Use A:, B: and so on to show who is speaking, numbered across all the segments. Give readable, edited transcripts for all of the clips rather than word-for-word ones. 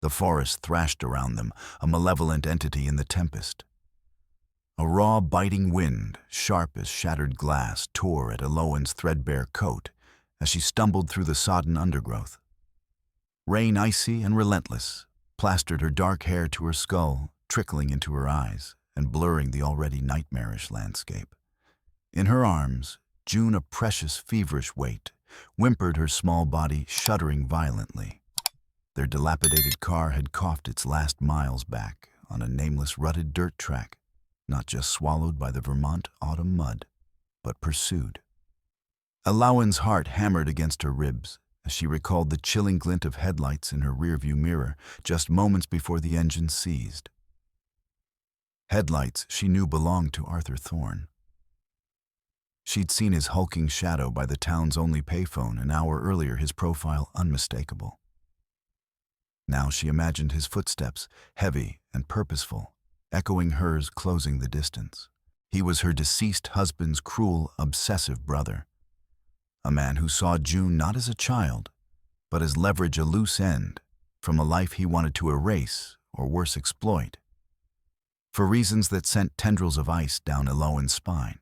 A: The forest thrashed around them, a malevolent entity in the tempest. A raw, biting wind, sharp as shattered glass, tore at Eloan's threadbare coat as she stumbled through the sodden undergrowth. Rain, icy and relentless, plastered her dark hair to her skull, trickling into her eyes and blurring the already nightmarish landscape. In her arms, June, a precious, feverish weight, whimpered her small body, shuddering violently. Their dilapidated car had coughed its last miles back on a nameless rutted dirt track, not just swallowed by the Vermont autumn mud, but pursued. Eloan's heart hammered against her ribs as she recalled the chilling glint of headlights in her rearview mirror just moments before the engine seized. Headlights she knew belonged to Arthur Thorne. She'd seen his hulking shadow by the town's only payphone an hour earlier, his profile unmistakable. Now she imagined his footsteps, heavy and purposeful, echoing hers, closing the distance. He was her deceased husband's cruel, obsessive brother. A man who saw June not as a child, but as leverage, a loose end from a life he wanted to erase or worse, exploit, for reasons that sent tendrils of ice down Eloan's spine.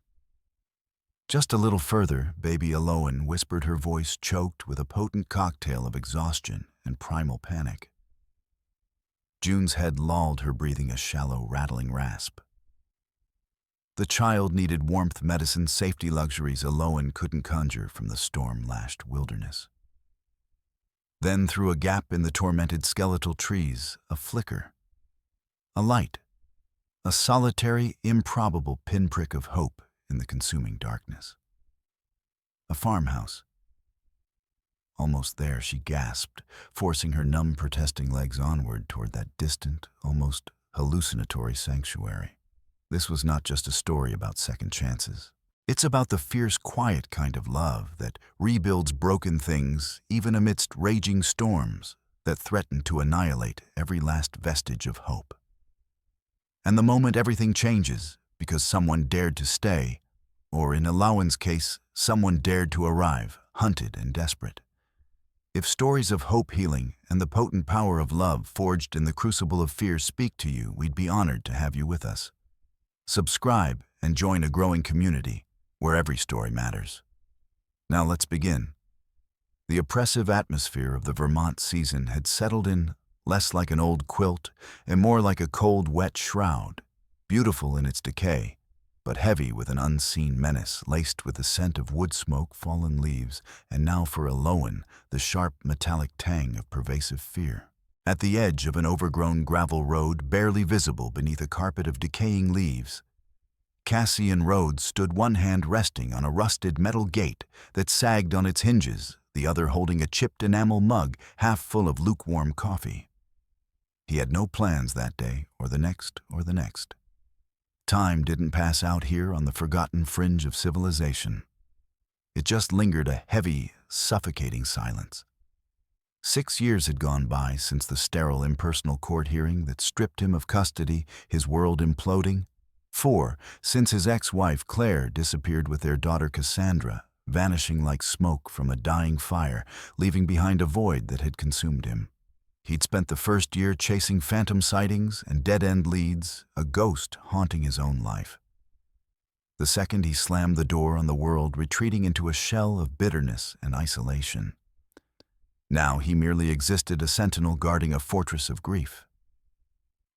A: Just a little further, baby Eloan whispered, her voice choked with a potent cocktail of exhaustion and primal panic. June's head lolled, her breathing a shallow, rattling rasp. The child needed warmth, medicine, safety luxuries Eloan couldn't conjure from the storm-lashed wilderness. Then, through a gap in the tormented skeletal trees, a flicker. A light. A solitary, improbable pinprick of hope in the consuming darkness. A farmhouse. Almost there, she gasped, forcing her numb, protesting legs onward toward that distant, almost hallucinatory sanctuary. This was not just a story about second chances. It's about the fierce, quiet kind of love that rebuilds broken things even amidst raging storms that threaten to annihilate every last vestige of hope. And the moment everything changes because someone dared to stay, or in Eloan's case, someone dared to arrive, hunted and desperate. If stories of hope, healing, and the potent power of love forged in the crucible of fear speak to you, we'd be honored to have you with us. Subscribe and join a growing community where every story matters. Now let's begin. The oppressive atmosphere of the Vermont season had settled in, less like an old quilt and more like a cold, wet shroud, beautiful in its decay, but heavy with an unseen menace, laced with the scent of wood smoke, fallen leaves, and now for Eloan, the sharp, metallic tang of pervasive fear. At the edge of an overgrown gravel road, barely visible beneath a carpet of decaying leaves, Cassian Rhodes stood, one hand resting on a rusted metal gate that sagged on its hinges, the other holding a chipped enamel mug half full of lukewarm coffee. He had no plans that day, or the next, or the next. Time didn't pass out here on the forgotten fringe of civilization. It just lingered, a heavy, suffocating silence. 6 years had gone by since the sterile, impersonal court hearing that stripped him of custody, his world imploding. 4 since his ex-wife Claire disappeared with their daughter Cassandra, vanishing like smoke from a dying fire, leaving behind a void that had consumed him. He'd spent the first year chasing phantom sightings and dead-end leads, a ghost haunting his own life. The second, he slammed the door on the world, retreating into a shell of bitterness and isolation. Now he merely existed, a sentinel guarding a fortress of grief.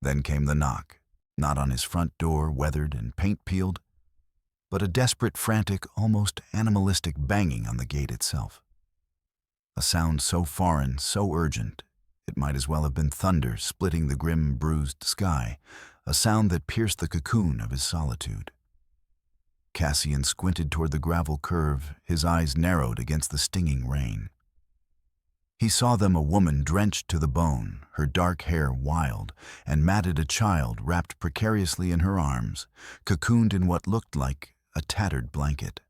A: Then came the knock, not on his front door, weathered and paint-peeled, but a desperate, frantic, almost animalistic banging on the gate itself. A sound so foreign, so urgent, it might as well have been thunder splitting the grim, bruised sky, a sound that pierced the cocoon of his solitude. Cassian squinted toward the gravel curve, his eyes narrowed against the stinging rain. He saw them, a woman drenched to the bone, her dark hair wild, and matted, a child wrapped precariously in her arms, cocooned in what looked like a tattered blanket.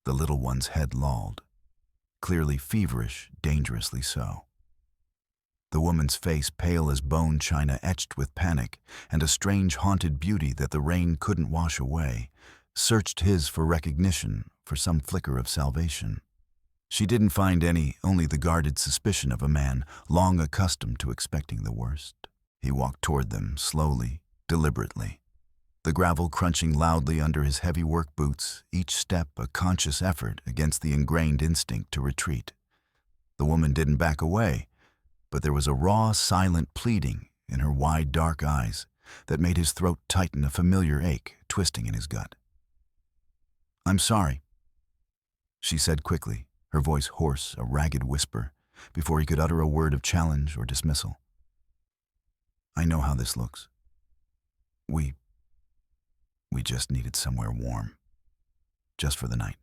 A: The little one's head lolled, clearly feverish, dangerously so. The woman's face, pale as bone china, etched with panic and a strange, haunted beauty that the rain couldn't wash away, searched his for recognition, for some flicker of salvation. She didn't find any, only the guarded suspicion of a man long accustomed to expecting the worst. He walked toward them, slowly, deliberately, the gravel crunching loudly under his heavy work boots, each step a conscious effort against the ingrained instinct to retreat. The woman didn't back away, but there was a raw, silent pleading in her wide, dark eyes that made his throat tighten, a familiar ache twisting in his gut. "I'm sorry," she said quickly, her voice hoarse, a ragged whisper, before he could utter a word of challenge or dismissal. "I know how this looks. We just needed somewhere warm. Just for the night.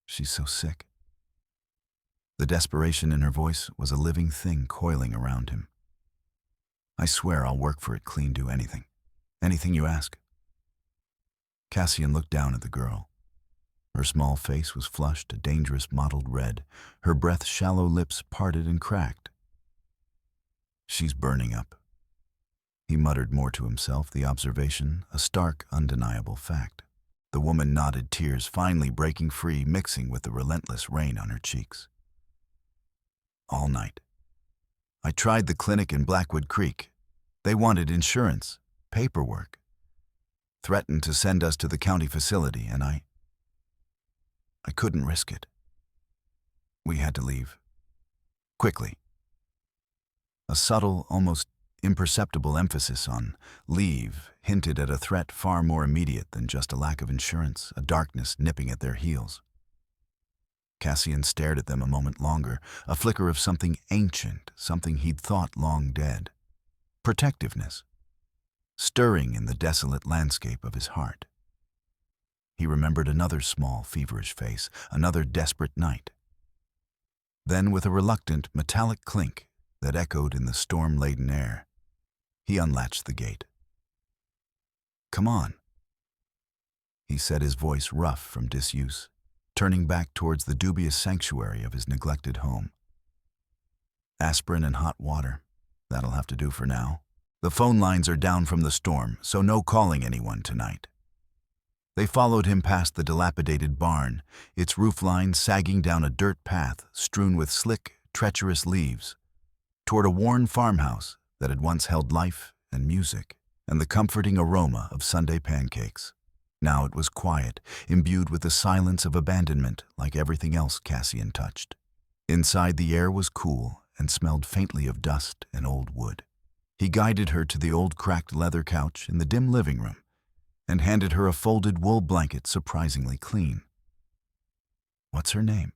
A: She's so sick." The desperation in her voice was a living thing coiling around him. "I swear I'll work for it clean, do anything. Anything you ask." Cassian looked down at the girl. Her small face was flushed a dangerous mottled red, her breath's shallow lips parted and cracked. "She's burning up." He muttered more to himself, the observation a stark, undeniable fact. The woman nodded, tears finally breaking free, mixing with the relentless rain on her cheeks. "All night. I tried the clinic in Blackwood Creek. They wanted insurance, paperwork. Threatened to send us to the county facility, and I couldn't risk it. We had to leave. Quickly." A subtle, almost imperceptible emphasis on leave hinted at a threat far more immediate than just a lack of insurance, a darkness nipping at their heels. Cassian stared at them a moment longer, a flicker of something ancient, something he'd thought long dead. Protectiveness, stirring in the desolate landscape of his heart. He remembered another small, feverish face, another desperate night. Then, with a reluctant, metallic clink that echoed in the storm-laden air, he unlatched the gate. "Come on," he said, his voice rough from disuse, turning back towards the dubious sanctuary of his neglected home. "Aspirin and hot water. That'll have to do for now. The phone lines are down from the storm, so no calling anyone tonight." They followed him past the dilapidated barn, its roofline sagging down a dirt path strewn with slick, treacherous leaves, toward a worn farmhouse that had once held life and music and the comforting aroma of Sunday pancakes. Now it was quiet, imbued with the silence of abandonment like everything else Cassian touched. Inside, the air was cool and smelled faintly of dust and old wood. He guided her to the old cracked leather couch in the dim living room and handed her a folded wool blanket surprisingly clean. "What's her name?"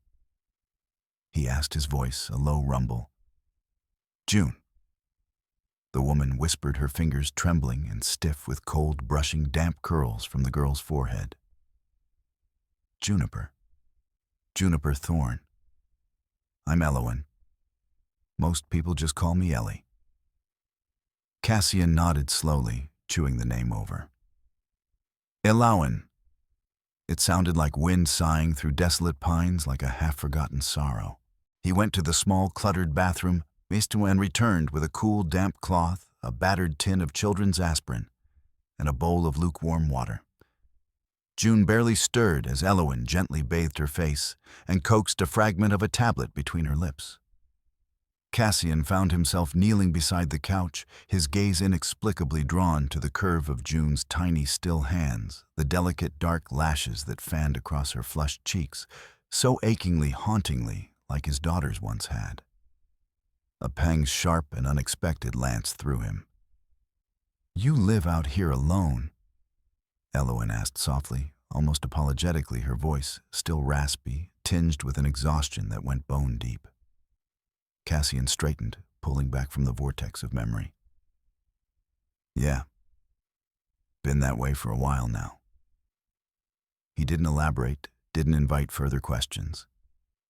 A: he asked, his voice a low rumble. "June." The woman whispered, her fingers trembling and stiff with cold, brushing damp curls from the girl's forehead. "Juniper. Juniper Thorne. I'm Elowen. Most people just call me Ellie." Cassian nodded slowly, chewing the name over. "Elowen." It sounded like wind sighing through desolate pines, like a half-forgotten sorrow. He went to the small, cluttered bathroom, and returned with a cool, damp cloth, a battered tin of children's aspirin, and a bowl of lukewarm water. June barely stirred as Elowen gently bathed her face and coaxed a fragment of a tablet between her lips. Cassian found himself kneeling beside the couch, his gaze inexplicably drawn to the curve of June's tiny, still hands, the delicate, dark lashes that fanned across her flushed cheeks, so achingly, hauntingly, like his daughters once had. A pang sharp and unexpected lanced through him. "You live out here alone?" Elowen asked softly, almost apologetically, her voice still raspy, tinged with an exhaustion that went bone deep. Cassian straightened, pulling back from the vortex of memory. "Yeah. Been that way for a while now." He didn't elaborate, didn't invite further questions.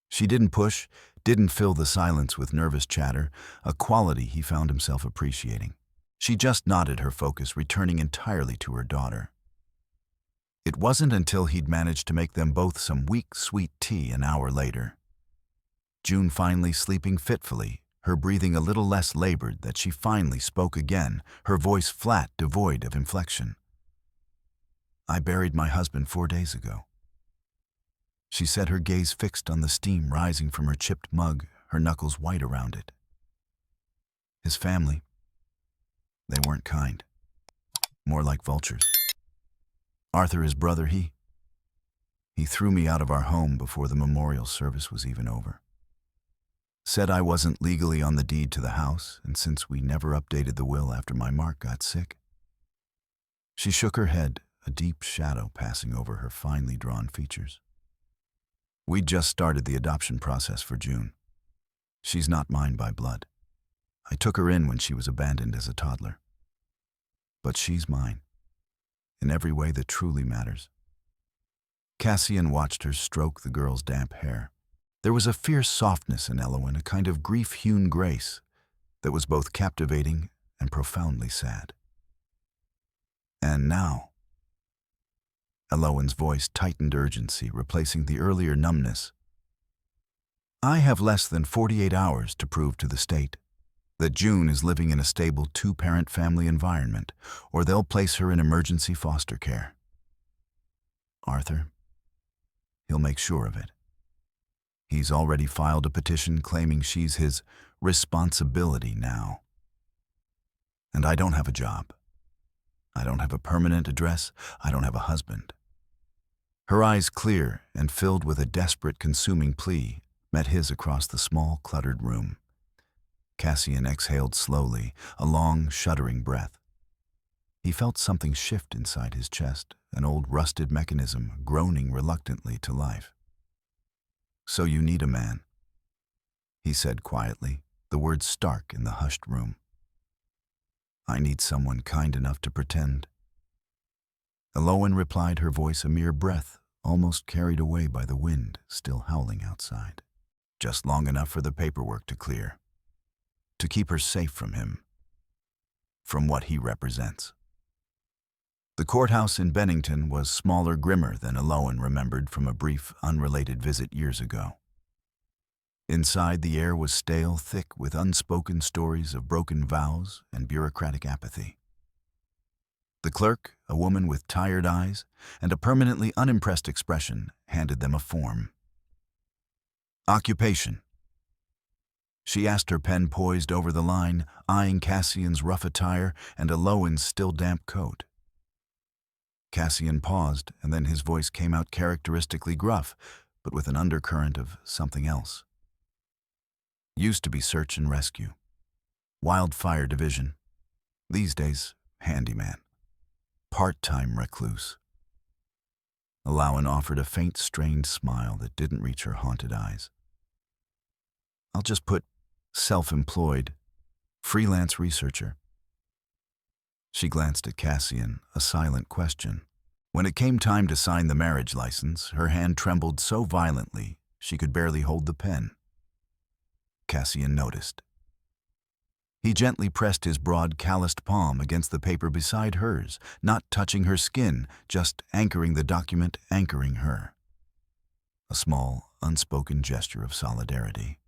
A: She didn't push, didn't fill the silence with nervous chatter, a quality he found himself appreciating. She just nodded, her focus returning entirely to her daughter. It wasn't until he'd managed to make them both some weak, sweet tea an hour later, June finally sleeping fitfully, her breathing a little less labored, that she finally spoke again, her voice flat, devoid of inflection. "I buried my husband 4 days ago." She said, her gaze fixed on the steam rising from her chipped mug, her knuckles white around it. His family, they weren't kind. More like vultures. Arthur, his brother, he threw me out of our home before the memorial service was even over. Said I wasn't legally on the deed to the house, and since we never updated the will after my Mark got sick. She shook her head, a deep shadow passing over her finely drawn features. We'd just started the adoption process for June. She's not mine by blood. I took her in when she was abandoned as a toddler. But she's mine, in every way that truly matters. Cassian watched her stroke the girl's damp hair. There was a fierce softness in Elowen, a kind of grief-hewn grace that was both captivating and profoundly sad. And now, Elowen's voice tightened urgency, replacing the earlier numbness. I have less than 48 hours to prove to the state that June is living in a stable two-parent family environment, or they'll place her in emergency foster care. Arthur, he'll make sure of it. He's already filed a petition claiming she's his responsibility now. And I don't have a job. I don't have a permanent address. I don't have a husband. Her eyes, clear and filled with a desperate, consuming plea, met his across the small, cluttered room. Cassian exhaled slowly, a long, shuddering breath. He felt something shift inside his chest, an old rusted mechanism groaning reluctantly to life. So you need a man, he said quietly, the words stark in the hushed room. I need someone kind enough to pretend. Elowen replied, her voice a mere breath, almost carried away by the wind still howling outside. Just long enough for the paperwork to clear, to keep her safe from him, from what he represents. The courthouse in Bennington was smaller, grimmer than Elowen remembered from a brief, unrelated visit years ago. Inside, the air was stale, thick with unspoken stories of broken vows and bureaucratic apathy. The clerk, a woman with tired eyes and a permanently unimpressed expression, handed them a form. Occupation. She asked, her pen poised over the line, eyeing Cassian's rough attire and Elowen's still damp coat. Cassian paused, and then his voice came out characteristically gruff, but with an undercurrent of something else. Used to be search and rescue. Wildfire division. These days, handyman. Part-time recluse. Elowen offered a faint, strained smile that didn't reach her haunted eyes. I'll just put self-employed, freelance researcher. She glanced at Cassian, a silent question. When it came time to sign the marriage license, her hand trembled so violently she could barely hold the pen. Cassian noticed. He gently pressed his broad, calloused palm against the paper beside hers, not touching her skin, just anchoring the document, anchoring her. A small, unspoken gesture of solidarity.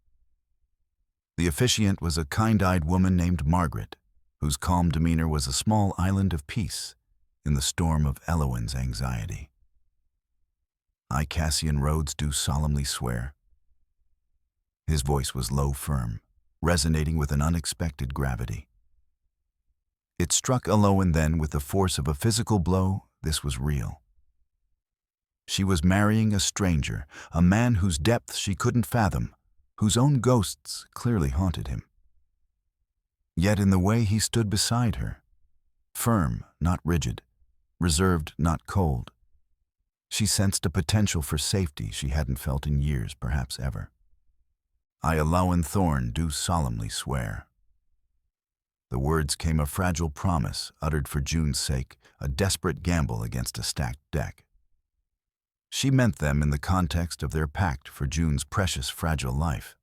A: The officiant was a kind-eyed woman named Margaret, whose calm demeanor was a small island of peace in the storm of Elowen's anxiety. I, Cassian Rhodes, do solemnly swear. His voice was low, firm, resonating with an unexpected gravity. It struck Elowen then with the force of a physical blow. This was real. She was marrying a stranger, a man whose depth she couldn't fathom, whose own ghosts clearly haunted him. Yet in the way he stood beside her, firm, not rigid, reserved, not cold, she sensed a potential for safety she hadn't felt in years, perhaps ever. I, Elowen Thorne, do solemnly swear. The words came a fragile promise, uttered for June's sake, a desperate gamble against a stacked deck. She meant them in the context of their pact for June's precious, fragile life.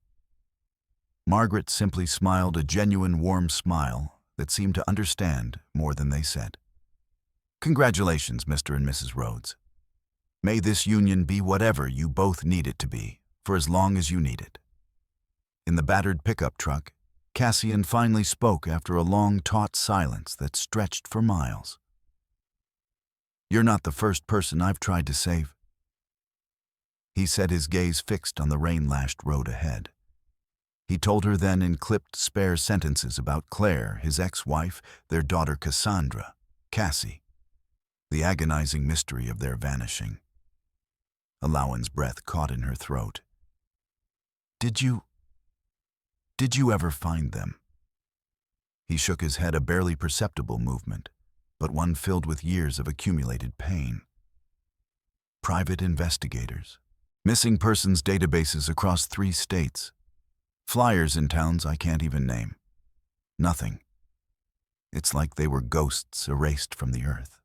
A: Margaret simply smiled, a genuine, warm smile that seemed to understand more than they said. Congratulations, Mr. and Mrs. Rhodes. May this union be whatever you both need it to be, for as long as you need it. In the battered pickup truck, Cassian finally spoke after a long, taut silence that stretched for miles. You're not the first person I've tried to save. He said, his gaze fixed on the rain-lashed road ahead. He told her then in clipped, spare sentences about Claire, his ex-wife, their daughter Cassandra, Cassie, the agonizing mystery of their vanishing. Alawan's breath caught in her throat. Did you ever find them?" He shook his head, a barely perceptible movement, but one filled with years of accumulated pain. "Private investigators. Missing persons databases across 3 states. Flyers in towns I can't even name. Nothing. It's like they were ghosts erased from the earth."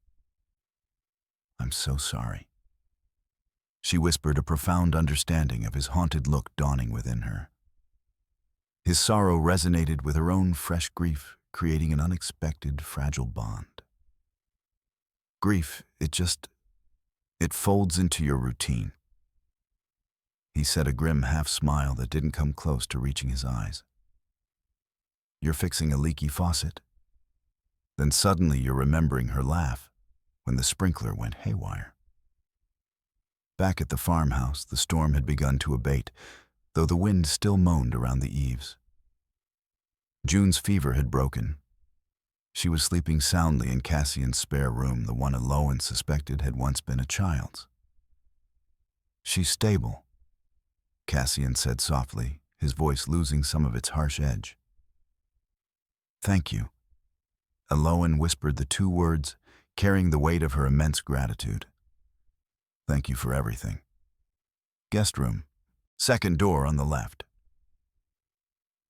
A: "I'm so sorry." She whispered, a profound understanding of his haunted look dawning within her. His sorrow resonated with her own fresh grief, creating an unexpected, fragile bond. "Grief, it folds into your routine," he said, a grim half-smile that didn't come close to reaching his eyes. "You're fixing a leaky faucet. Then suddenly you're remembering her laugh when the sprinkler went haywire." Back at the farmhouse, the storm had begun to abate, though the wind still moaned around the eaves. June's fever had broken. She was sleeping soundly in Cassian's spare room, the one Alawan suspected had once been a child's. "She's stable," Cassian said softly, his voice losing some of its harsh edge. "Thank you." Alawan whispered the 2 words, carrying the weight of her immense gratitude. "Thank you for everything." "Guest room. Second door on the left."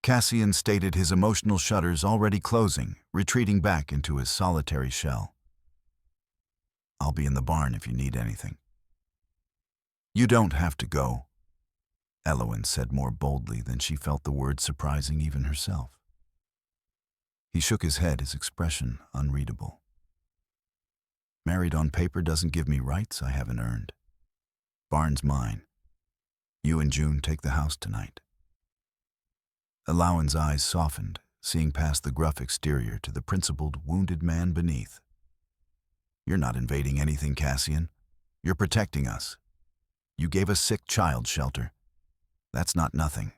A: Cassian stated, his emotional shutters already closing, retreating back into his solitary shell. "I'll be in the barn if you need anything." "You don't have to go," Alawan said more boldly than she felt the words surprising even herself. He shook his head, his expression unreadable. "Married on paper doesn't give me rights I haven't earned. Barn's mine. You and June take the house tonight." Alawan's eyes softened, seeing past the gruff exterior to the principled, wounded man beneath. "You're not invading anything, Cassian. You're protecting us. You gave a sick child shelter. That's not nothing.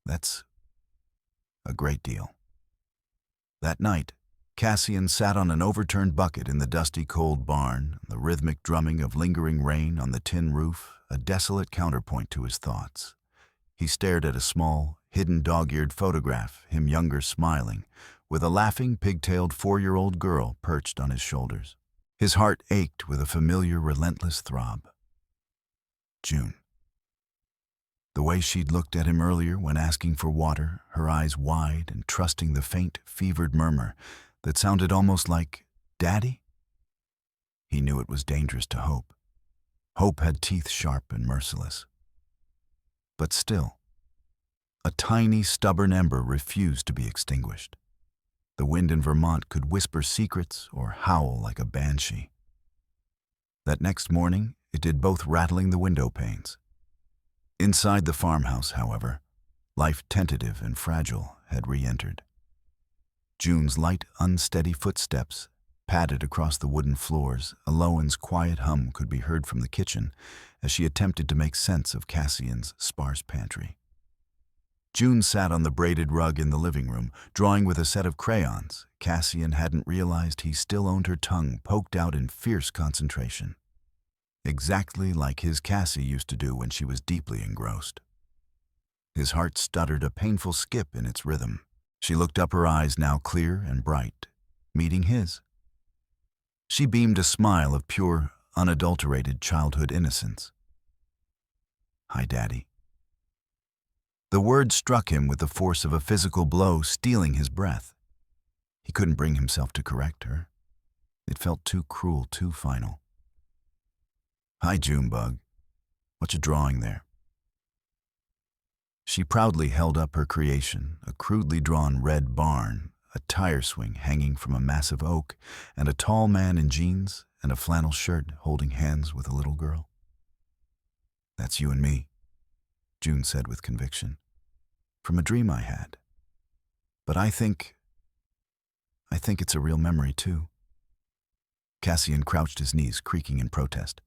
A: That's a great deal." That night, Cassian sat on an overturned bucket in the dusty, cold barn, the rhythmic drumming of lingering rain on the tin roof a desolate counterpoint to his thoughts. He stared at a small, hidden dog-eared photograph, him younger, smiling, with a laughing, pigtailed 4-year-old girl perched on his shoulders. His heart ached with a familiar, relentless throb. June. The way she'd looked at him earlier when asking for water, her eyes wide and trusting the faint, fevered murmur that sounded almost like, "Daddy?" He knew it was dangerous to hope. Hope had teeth sharp and merciless. But still, a tiny, stubborn ember refused to be extinguished. The wind in Vermont could whisper secrets or howl like a banshee. That next morning, it did both, rattling the window panes. Inside the farmhouse, however, life, tentative and fragile, had re-entered. June's light, unsteady footsteps padded across the wooden floors. Alawan's quiet hum could be heard from the kitchen as she attempted to make sense of Cassian's sparse pantry. June sat on the braided rug in the living room, drawing with a set of crayons. Cassian hadn't realized he still owned her tongue poked out in fierce concentration. Exactly like his Cassie used to do when she was deeply engrossed. His heart stuttered a painful skip in its rhythm. She looked up, her eyes now clear and bright, meeting his. She beamed a smile of pure, unadulterated childhood innocence. "Hi, Daddy." The word struck him with the force of a physical blow, stealing his breath. He couldn't bring himself to correct her. It felt too cruel, too final. "Hi, Junebug. What you drawing there?" She proudly held up her creation, a crudely drawn red barn, a tire swing hanging from a massive oak, and a tall man in jeans and a flannel shirt holding hands with a little girl. "That's you and me," June said with conviction, "from a dream I had. But I think it's a real memory, too." Cassian crouched, his knees creaking in protest.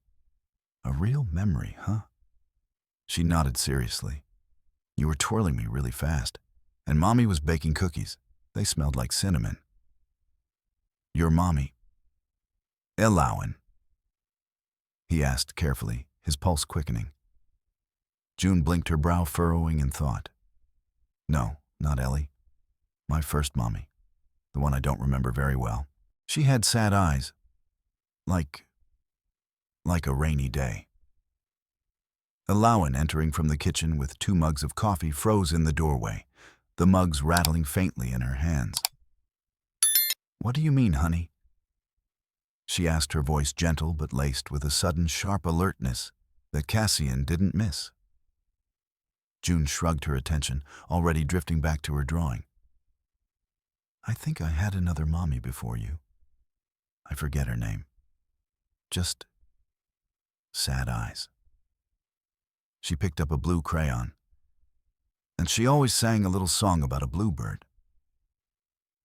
A: "A real memory, huh?" She nodded seriously. You were twirling me really fast, and Mommy was baking cookies. They smelled like cinnamon. Your mommy, Elowen? He asked carefully, his pulse quickening. June blinked, her brow furrowing in thought. No, not Ellie. My first mommy, the one I don't remember very well. She had sad eyes, like a rainy day. Elowen, entering from the kitchen with 2 mugs of coffee, froze in the doorway, the mugs rattling faintly in her hands. What do you mean, honey? She asked, her voice gentle but laced with a sudden sharp alertness that Cassian didn't miss. June shrugged, her attention already drifting back to her drawing. I think I had another mommy before you. I forget her name. Just sad eyes. She picked up a blue crayon, and she always sang a little song about a bluebird.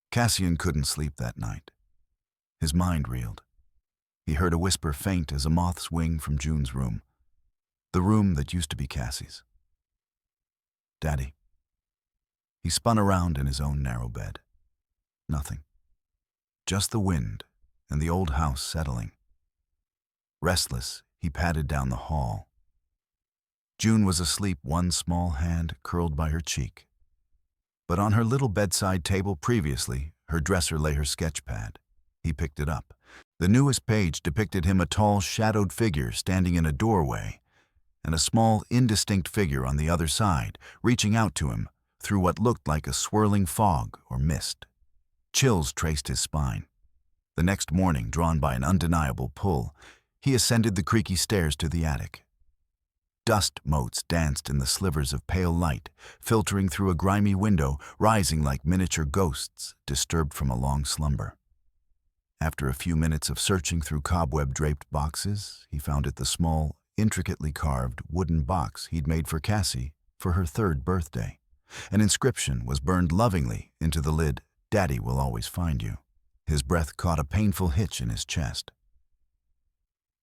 A: Cassian couldn't sleep that night. His mind reeled. He heard a whisper faint as a moth's wing from June's room, the room that used to be Cassie's. Daddy. He spun around in his own narrow bed. Nothing. Just the wind and the old house settling. Restless, he padded down the hall. June was asleep, one small hand curled by her cheek. But on her little bedside table previously, her dresser lay her sketch pad. He picked it up. The newest page depicted him, a tall, shadowed figure standing in a doorway, and a small, indistinct figure on the other side, reaching out to him through what looked like a swirling fog or mist. Chills traced his spine. The next morning, drawn by an undeniable pull, he ascended the creaky stairs to the attic. Dust motes danced in the slivers of pale light, filtering through a grimy window, rising like miniature ghosts disturbed from a long slumber. After a few minutes of searching through cobweb-draped boxes, he found it the small, intricately carved wooden box he'd made for Cassie for her 3rd birthday. An inscription was burned lovingly into the lid, "Daddy will always find you." His breath caught a painful hitch in his chest.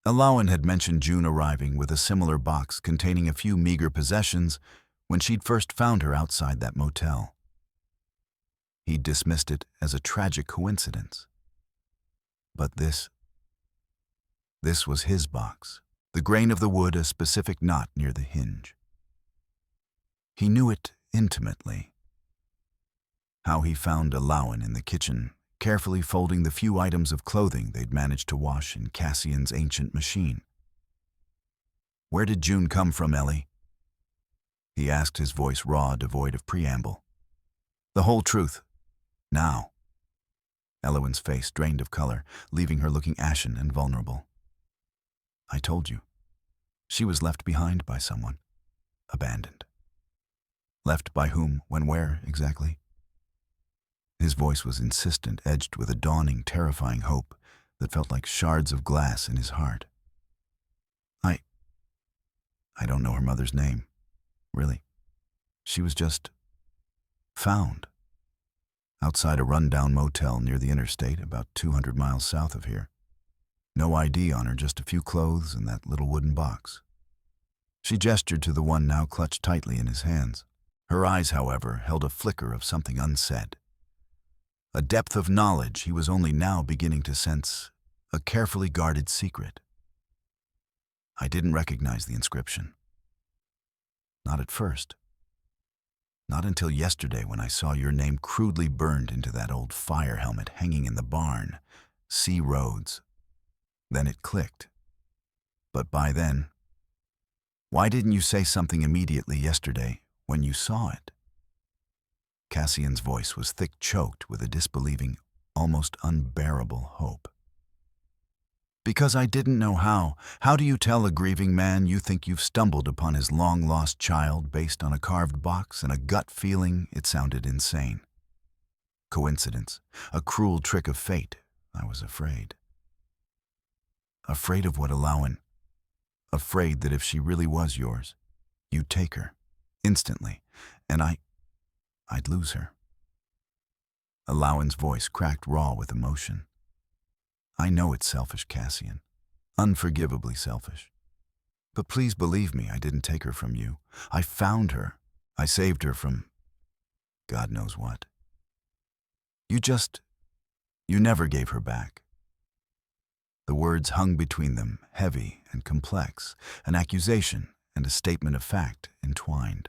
A: Elowen had mentioned June arriving with a similar box containing a few meager possessions when she'd first found her outside that motel. He'd dismissed it as a tragic coincidence. But this was his box, the grain of the wood, a specific knot near the hinge. He knew it intimately. How he found Elowen in the kitchen, carefully folding the few items of clothing they'd managed to wash in Cassian's ancient machine. Where did June come from, Ellie? He asked, his voice raw, devoid of preamble. The whole truth. Now. Elowen's face drained of color, leaving her looking ashen and vulnerable. I told you. She was left behind by someone. Abandoned. Left by whom, when, where, exactly? His voice was insistent, edged with a dawning, terrifying hope that felt like shards of glass in his heart. I don't know her mother's name, really. She was just found outside a rundown motel near the interstate, about 200 miles south of here. No ID on her, just a few clothes and that little wooden box. She gestured to the one now clutched tightly in his hands. Her eyes, however, held a flicker of something unsaid. A depth of knowledge he was only now beginning to sense, a carefully guarded secret. I didn't recognize the inscription. Not at first. Not until yesterday, when I saw your name crudely burned into that old fire helmet hanging in the barn. C. Rhodes. Then it clicked. But by then, why didn't you say something immediately yesterday when you saw it? Cassian's voice was thick, choked with a disbelieving, almost unbearable hope. Because I didn't know how. How do you tell a grieving man you think you've stumbled upon his long-lost child based on a carved box and a gut feeling? It sounded insane. Coincidence, a cruel trick of fate. I was afraid. Afraid of what, Elowen? Afraid that if she really was yours, you'd take her, instantly, and I'd lose her. Elowen's voice cracked raw with emotion. I know it's selfish, Cassian. Unforgivably selfish. But please believe me, I didn't take her from you. I found her. I saved her from God knows what. You never gave her back. The words hung between them, heavy and complex, an accusation and a statement of fact entwined.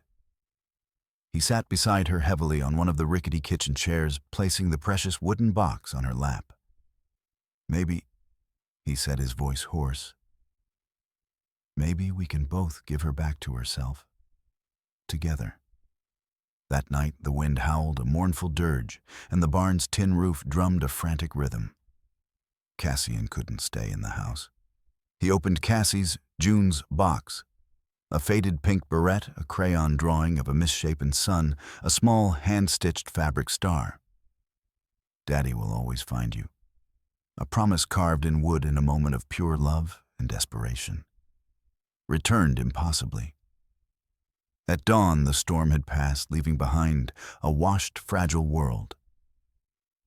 A: He sat beside her heavily on one of the rickety kitchen chairs, placing the precious wooden box on her lap. Maybe, he said, his voice hoarse, maybe we can both give her back to herself. Together. That night the wind howled a mournful dirge, and the barn's tin roof drummed a frantic rhythm. Cassian couldn't stay in the house. He opened Cassie's, June's, box. A faded pink barrette, a crayon drawing of a misshapen sun, a small hand-stitched fabric star. Daddy will always find you. A promise carved in wood in a moment of pure love and desperation. Returned impossibly. At dawn, the storm had passed, leaving behind a washed, fragile world.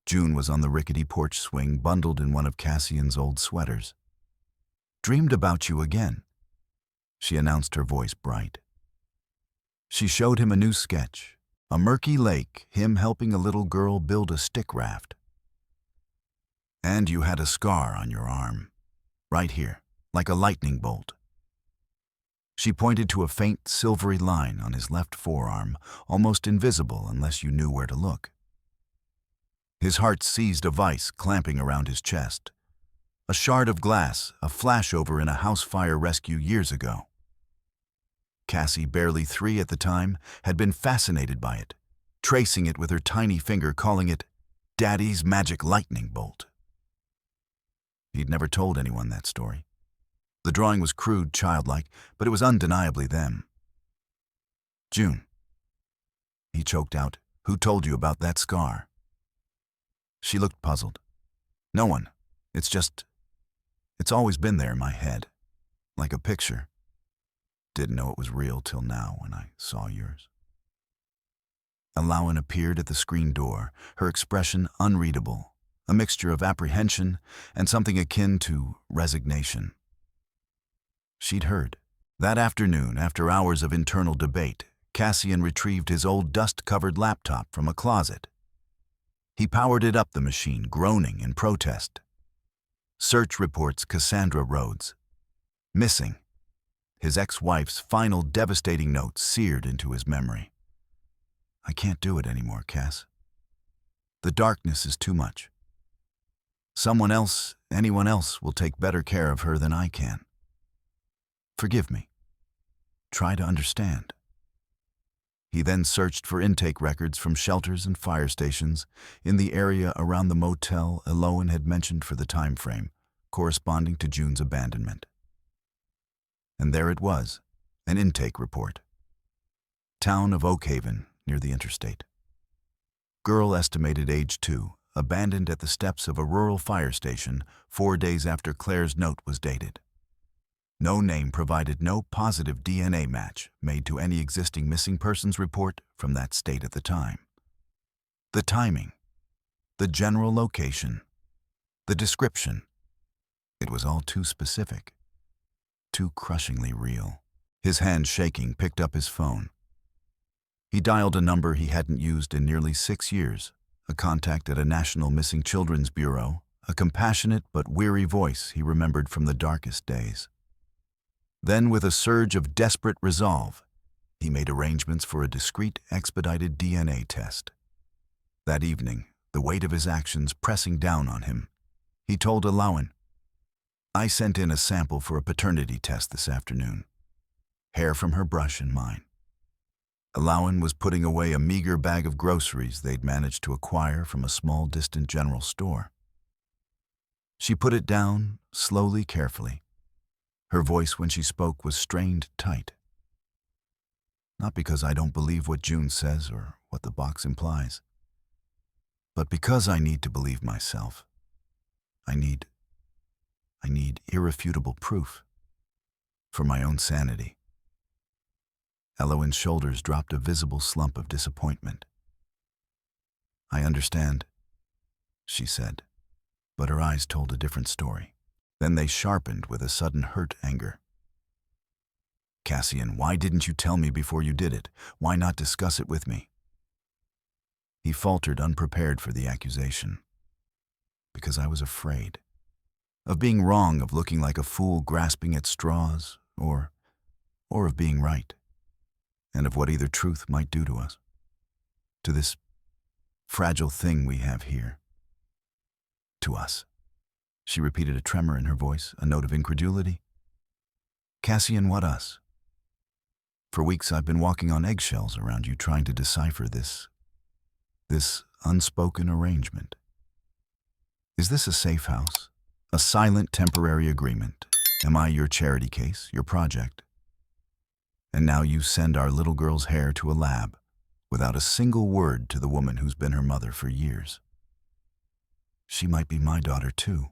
A: June was on the rickety porch swing, bundled in one of Cassian's old sweaters. "Dreamed about you again," she announced, her voice bright. She showed him a new sketch, a murky lake, him helping a little girl build a stick raft. "And you had a scar on your arm, right here, like a lightning bolt." She pointed to a faint, silvery line on his left forearm, almost invisible unless you knew where to look. His heart seized a vice clamping around his chest. A shard of glass, a flashover in a house fire rescue years ago. Cassie, barely 3 at the time, had been fascinated by it, tracing it with her tiny finger, calling it Daddy's magic lightning bolt. He'd never told anyone that story. The drawing was crude, childlike, but it was undeniably them. "June," he choked out, "who told you about that scar?" She looked puzzled. "No one. It's always been there in my head, like a picture. Didn't know it was real till now when I saw yours." Alawan appeared at the screen door, her expression unreadable, a mixture of apprehension and something akin to resignation. She'd heard. That afternoon, after hours of internal debate, Cassian retrieved his old dust-covered laptop from a closet. He powered it up the machine, groaning in protest. Search reports Cassandra Rhodes. Missing. His ex-wife's final devastating note seared into his memory. "I can't do it anymore, Cass. The darkness is too much. Someone else, anyone else, will take better care of her than I can. Forgive me. Try to understand." He then searched for intake records from shelters and fire stations in the area around the motel Alawan had mentioned for the time frame, corresponding to June's abandonment. And there it was, an intake report. Town of Oakhaven, near the interstate. Girl estimated age 2, abandoned at the steps of a rural fire station 4 days after Claire's note was dated. No name provided, no positive DNA match made to any existing missing persons report from that state at the time. The timing, the general location, the description, it was all too specific, too crushingly real. His hand shaking, picked up his phone. He dialed a number he hadn't used in nearly 6 years, a contact at a National Missing Children's Bureau, a compassionate but weary voice he remembered from the darkest days. Then, with a surge of desperate resolve, he made arrangements for a discreet, expedited DNA test. That evening, the weight of his actions pressing down on him, he told Alawan, "I sent in a sample for a paternity test this afternoon. Hair from her brush and mine." Alawan was putting away a meager bag of groceries they'd managed to acquire from a small, distant general store. She put it down, slowly, carefully. Her voice when she spoke was strained tight. "Not because I don't believe what June says or what the box implies, but because I need to believe myself. I need irrefutable proof. For my own sanity." Alawan's shoulders dropped a visible slump of disappointment. "I understand," she said, but her eyes told a different story. Then they sharpened with a sudden hurt anger. Cassian, why didn't you tell me before you did it? Why not discuss it with me? He faltered, unprepared for the accusation. Because I was afraid. Of being wrong, of looking like a fool grasping at straws, or of being right. And of what either truth might do to us. To this fragile thing we have here. To us. She repeated, a tremor in her voice, a note of incredulity. Cassian, what us? For weeks I've been walking on eggshells around you, trying to decipher this unspoken arrangement. Is this a safe house? A silent temporary agreement? Am I your charity case, your project? And now you send our little girl's hair to a lab, without a single word to the woman who's been her mother for years. She might be my daughter too.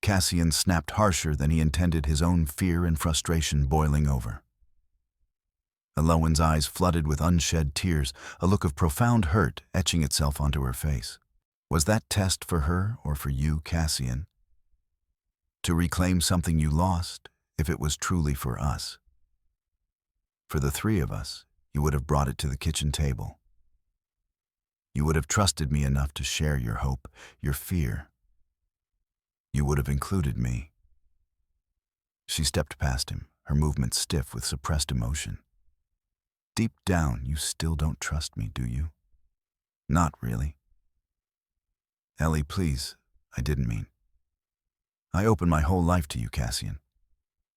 A: Cassian snapped harsher than he intended, his own fear and frustration boiling over. Elowen's eyes flooded with unshed tears, a look of profound hurt etching itself onto her face. Was that test for her or for you, Cassian? To reclaim something you lost, if it was truly for us. For the three of us, you would have brought it to the kitchen table. You would have trusted me enough to share your hope, your fear. You would have included me. She stepped past him, her movement stiff with suppressed emotion. Deep down, you still don't trust me, do you? Not really. Ellie, please, I didn't mean. I opened my whole life to you, Cassian.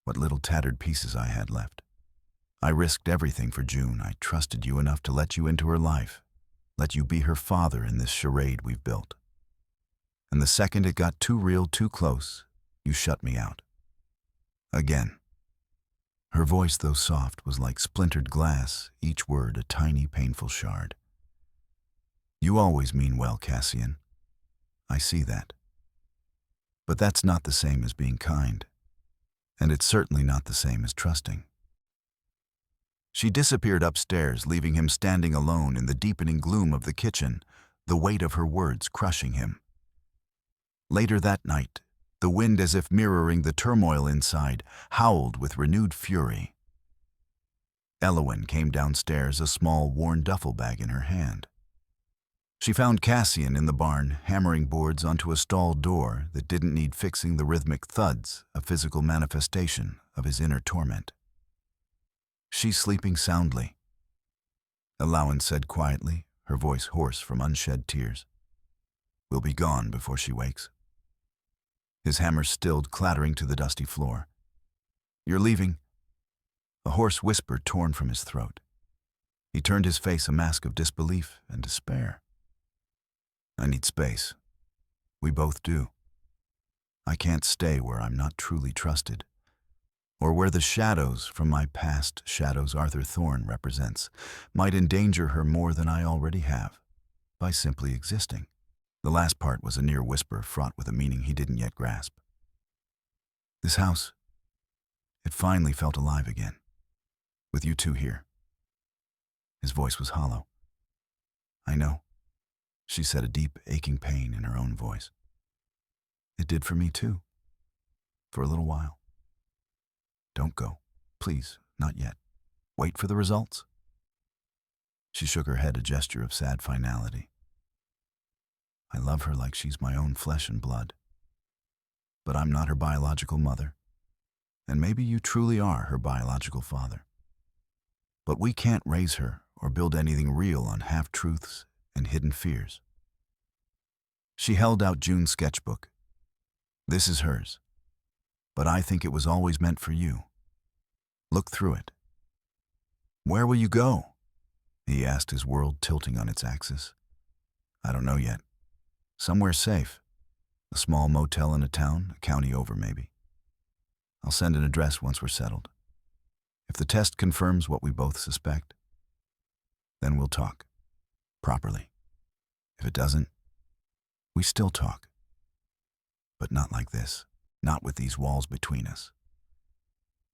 A: What little tattered pieces I had left. I risked everything for June. I trusted you enough to let you into her life, let you be her father in this charade we've built. And the second it got too real, too close, you shut me out. Again. Her voice, though soft, was like splintered glass, each word a tiny, painful shard. You always mean well, Cassian. I see that. But that's not the same as being kind. And it's certainly not the same as trusting. She disappeared upstairs, leaving him standing alone in the deepening gloom of the kitchen, the weight of her words crushing him. Later that night, the wind, as if mirroring the turmoil inside, howled with renewed fury. Elowen came downstairs, a small, worn duffel bag in her hand. She found Cassian in the barn, hammering boards onto a stall door that didn't need fixing, the rhythmic thuds, a physical manifestation of his inner torment. She's sleeping soundly, Elowen said quietly, her voice hoarse from unshed tears. We'll be gone before she wakes. His hammer stilled, clattering to the dusty floor. You're leaving? A hoarse whisper torn from his throat. He turned his face, a mask of disbelief and despair. I need space. We both do. I can't stay where I'm not truly trusted, or where the shadows from my past, shadows Arthur Thorne represents, might endanger her more than I already have, by simply existing. The last part was a near whisper, fraught with a meaning he didn't yet grasp. This house, it finally felt alive again, with you two here. His voice was hollow. I know, she said, a deep, aching pain in her own voice. It did for me too, for a little while. Don't go, please, not yet. Wait for the results. She shook her head, a gesture of sad finality. I love her like she's my own flesh and blood. But I'm not her biological mother, and maybe you truly are her biological father. But we can't raise her or build anything real on half-truths and hidden fears. She held out June's sketchbook. This is hers, but I think it was always meant for you. Look through it. Where will you go? He asked, his world tilting on its axis. I don't know yet. Somewhere safe. A small motel in a town, a county over maybe. I'll send an address once we're settled. If the test confirms what we both suspect, then we'll talk. Properly. If it doesn't, we still talk. But not like this. Not with these walls between us.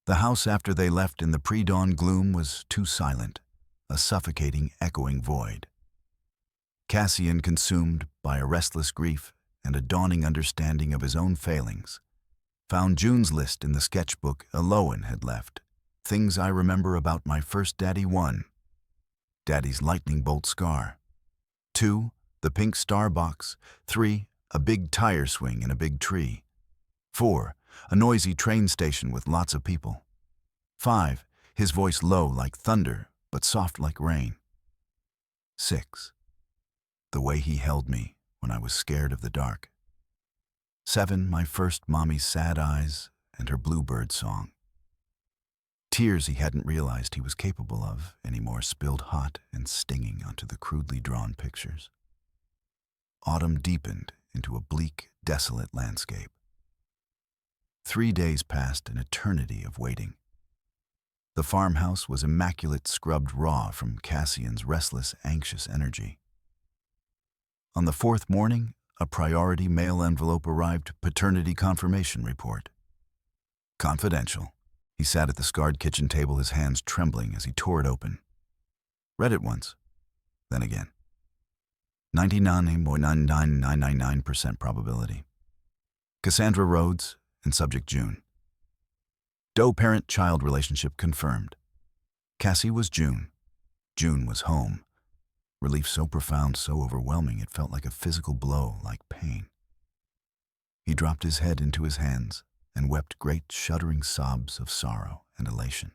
A: The house after they left in the pre-dawn gloom was too silent, a suffocating, echoing void. Cassian, consumed by a restless grief and a dawning understanding of his own failings, found June's list in the sketchbook Elowen had left, Things I remember about my first daddy. 1. Daddy's lightning bolt scar. 2. The pink star box. 3. A big tire swing in a big tree. 4. A noisy train station with lots of people. 5. His voice low like thunder, but soft like rain. 6. The way he held me when I was scared of the dark. 7. My first mommy's sad eyes and her bluebird song. Tears he hadn't realized he was capable of anymore spilled hot and stinging onto the crudely drawn pictures. Autumn deepened into a bleak, desolate landscape. 3 days passed, an eternity of waiting. The farmhouse was immaculate, scrubbed raw from Cassian's restless, anxious energy. On the 4th morning, a priority mail envelope arrived, paternity confirmation report. Confidential. He sat at the scarred kitchen table, his hands trembling as he tore it open. Read it once, then again. 99.99999% probability. Cassandra Rhodes and subject June. Doe parent-child relationship confirmed. Cassie was June. June was home. Relief so profound, so overwhelming, it felt like a physical blow, like pain. He dropped his head into his hands and wept great, shuddering sobs of sorrow and elation.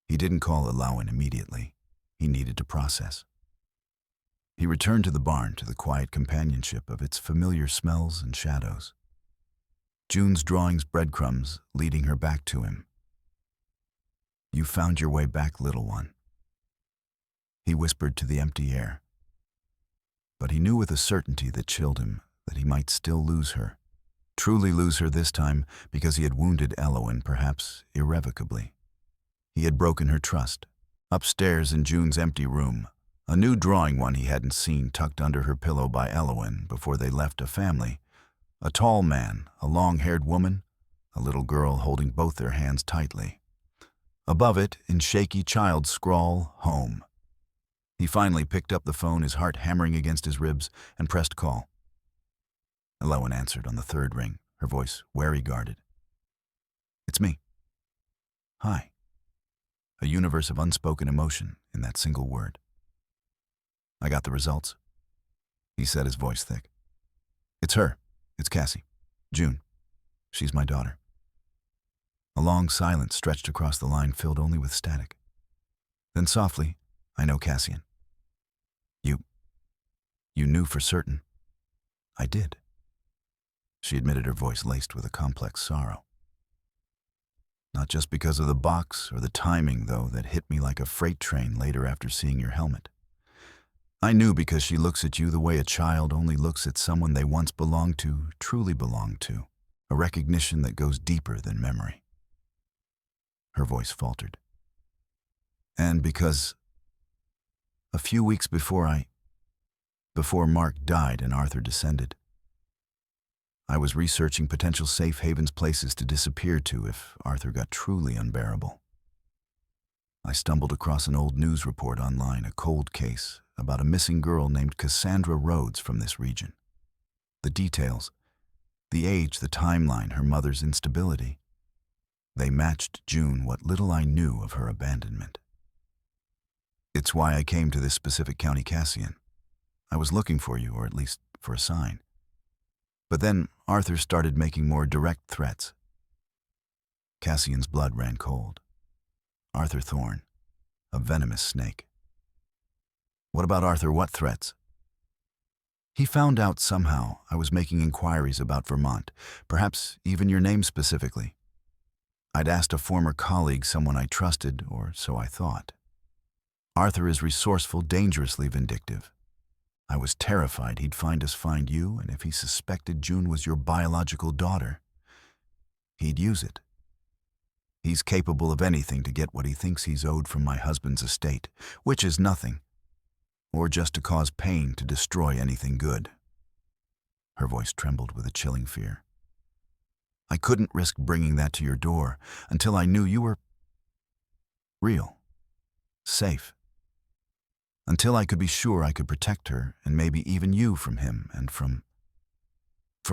A: He didn't call Alawan immediately. He needed to process. He returned to the barn, to the quiet companionship of its familiar smells and shadows. June's drawings, breadcrumbs, leading her back to him. "You found your way back, little one," he whispered to the empty air. But he knew with a certainty that chilled him that he might still lose her. Truly lose her this time, because he had wounded Elowen, perhaps irrevocably. He had broken her trust. Upstairs in June's empty room, a new drawing, one he hadn't seen, tucked under her pillow by Elowen before they left a family. A tall man, a long-haired woman, a little girl holding both their hands tightly. Above it, in shaky child scrawl, home. He finally picked up the phone, his heart hammering against his ribs, and pressed call. Elowen answered on the 3rd ring, her voice wary-guarded. "It's me." "Hi." A universe of unspoken emotion in that single word. "I got the results," he said, his voice thick. "It's her. It's Cassie. June. She's my daughter." A long silence stretched across the line, filled only with static. Then softly, "I know Cassian." You knew for certain?" "I did," she admitted, her voice laced with a complex sorrow. "Not just because of the box or the timing, though, that hit me like a freight train later after seeing your helmet. I knew because she looks at you the way a child only looks at someone they once belonged to, truly belonged to, a recognition that goes deeper than memory." Her voice faltered. "And because a few weeks before Mark died and Arthur descended, I was researching potential safe havens, places to disappear to if Arthur got truly unbearable. I stumbled across an old news report online, a cold case about a missing girl named Cassandra Rhodes from this region. The details, the age, the timeline, her mother's instability, they matched June, what little I knew of her abandonment. It's why I came to this specific county, Cassian. I was looking for you, or at least for a sign. But then Arthur started making more direct threats." Cassian's blood ran cold. Arthur Thorne, a venomous snake. "What about Arthur? What threats?" "He found out somehow I was making inquiries about Vermont, perhaps even your name specifically. I'd asked a former colleague, someone I trusted, or so I thought. Arthur is resourceful, dangerously vindictive. I was terrified he'd find you, and if he suspected June was your biological daughter, he'd use it. He's capable of anything to get what he thinks he's owed from my husband's estate, which is nothing, or just to cause pain, to destroy anything good." Her voice trembled with a chilling fear. "I couldn't risk bringing that to your door until I knew you were real, safe. Until I could be sure I could protect her, and maybe even you, from him and from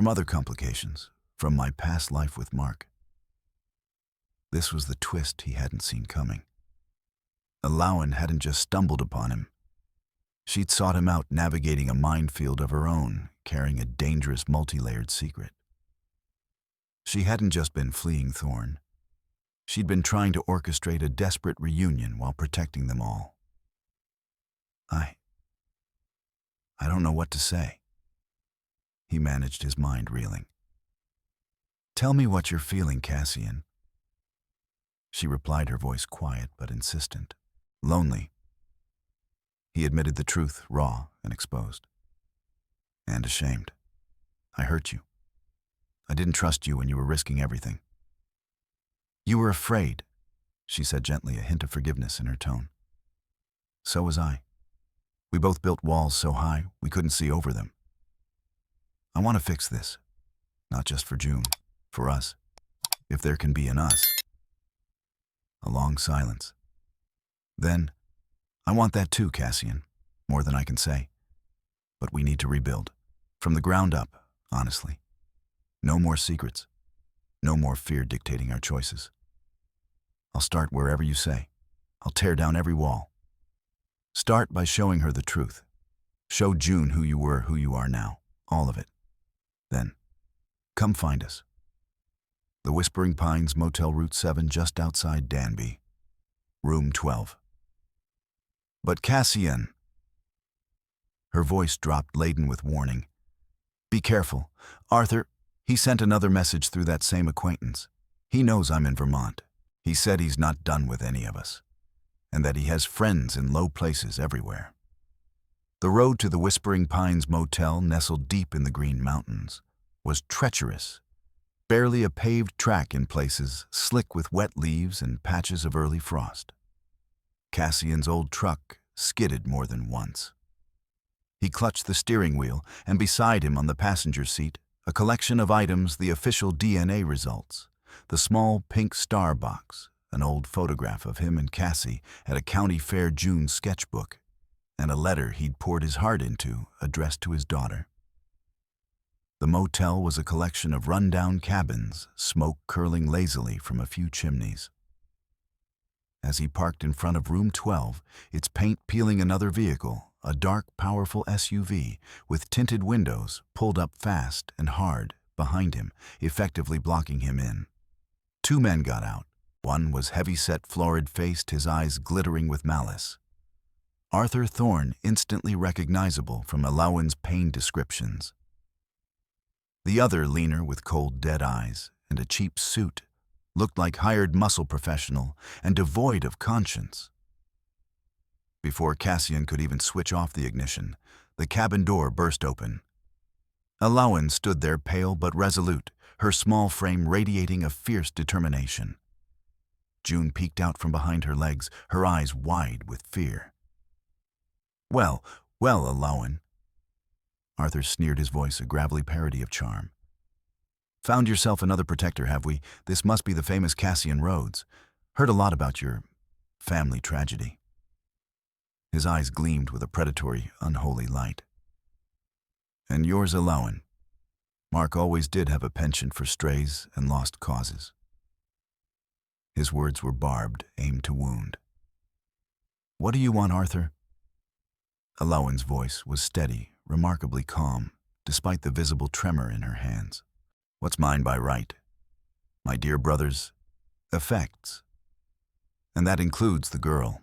A: other complications, from my past life with Mark." This was the twist he hadn't seen coming. Alawan hadn't just stumbled upon him. She'd sought him out navigating a minefield of her own, carrying a dangerous multi-layered secret. She hadn't just been fleeing Thorn. She'd been trying to orchestrate a desperate reunion while protecting them all. I don't know what to say. He managed, his mind reeling. Tell me what you're feeling, Cassian. She replied, her voice quiet but insistent. Lonely. He admitted the truth, raw and exposed. And ashamed. I hurt you. I didn't trust you when you were risking everything. You were afraid, she said gently, a hint of forgiveness in her tone. So was I. We both built walls so high we couldn't see over them. I want to fix this. Not just for June, for us. If there can be an us. A long silence. Then, I want that too, Cassian. More than I can say. But we need to rebuild. From the ground up, honestly. No more secrets. No more fear dictating our choices. I'll start wherever you say. I'll tear down every wall. Start by showing her the truth. Show June who you were, who you are now. All of it. Then, come find us. The Whispering Pines Motel Route 7 just outside Danby. Room 12. But Cassian. Her voice dropped, laden with warning. Be careful. Arthur, he sent another message through that same acquaintance. He knows I'm in Vermont. He said he's not done with any of us, and that he has friends in low places everywhere. The road to the Whispering Pines Motel, nestled deep in the Green Mountains, was treacherous, barely a paved track in places, slick with wet leaves and patches of early frost. Cassian's old truck skidded more than once. He clutched the steering wheel, and beside him on the passenger seat, a collection of items, the official DNA results, the small pink star box, an old photograph of him and Cassie at a county fair June sketchbook, and a letter he'd poured his heart into, addressed to his daughter. The motel was a collection of run-down cabins, smoke curling lazily from a few chimneys. As he parked in front of room 12, its paint peeling another vehicle, a dark, powerful SUV with tinted windows, pulled up fast and hard behind him, effectively blocking him in. Two men got out. One was heavy-set, florid-faced, his eyes glittering with malice. Arthur Thorn, instantly recognizable from Alawan's pain descriptions. The other, leaner with cold, dead eyes and a cheap suit, looked like hired muscle professional and devoid of conscience. Before Cassian could even switch off the ignition, the cabin door burst open. Alawan stood there, pale but resolute, her small frame radiating a fierce determination. June peeked out from behind her legs, her eyes wide with fear. Well, Alawan. Arthur sneered, his voice a gravelly parody of charm. Found yourself another protector, have we? This must be the famous Cassian Rhodes. Heard a lot about your family tragedy. His eyes gleamed with a predatory, unholy light. And yours, Alawan. Mark always did have a penchant for strays and lost causes. His words were barbed, aimed to wound. What do you want, Arthur? Alawan's voice was steady, remarkably calm, despite the visible tremor in her hands. What's mine by right? My dear brother's effects. And that includes the girl.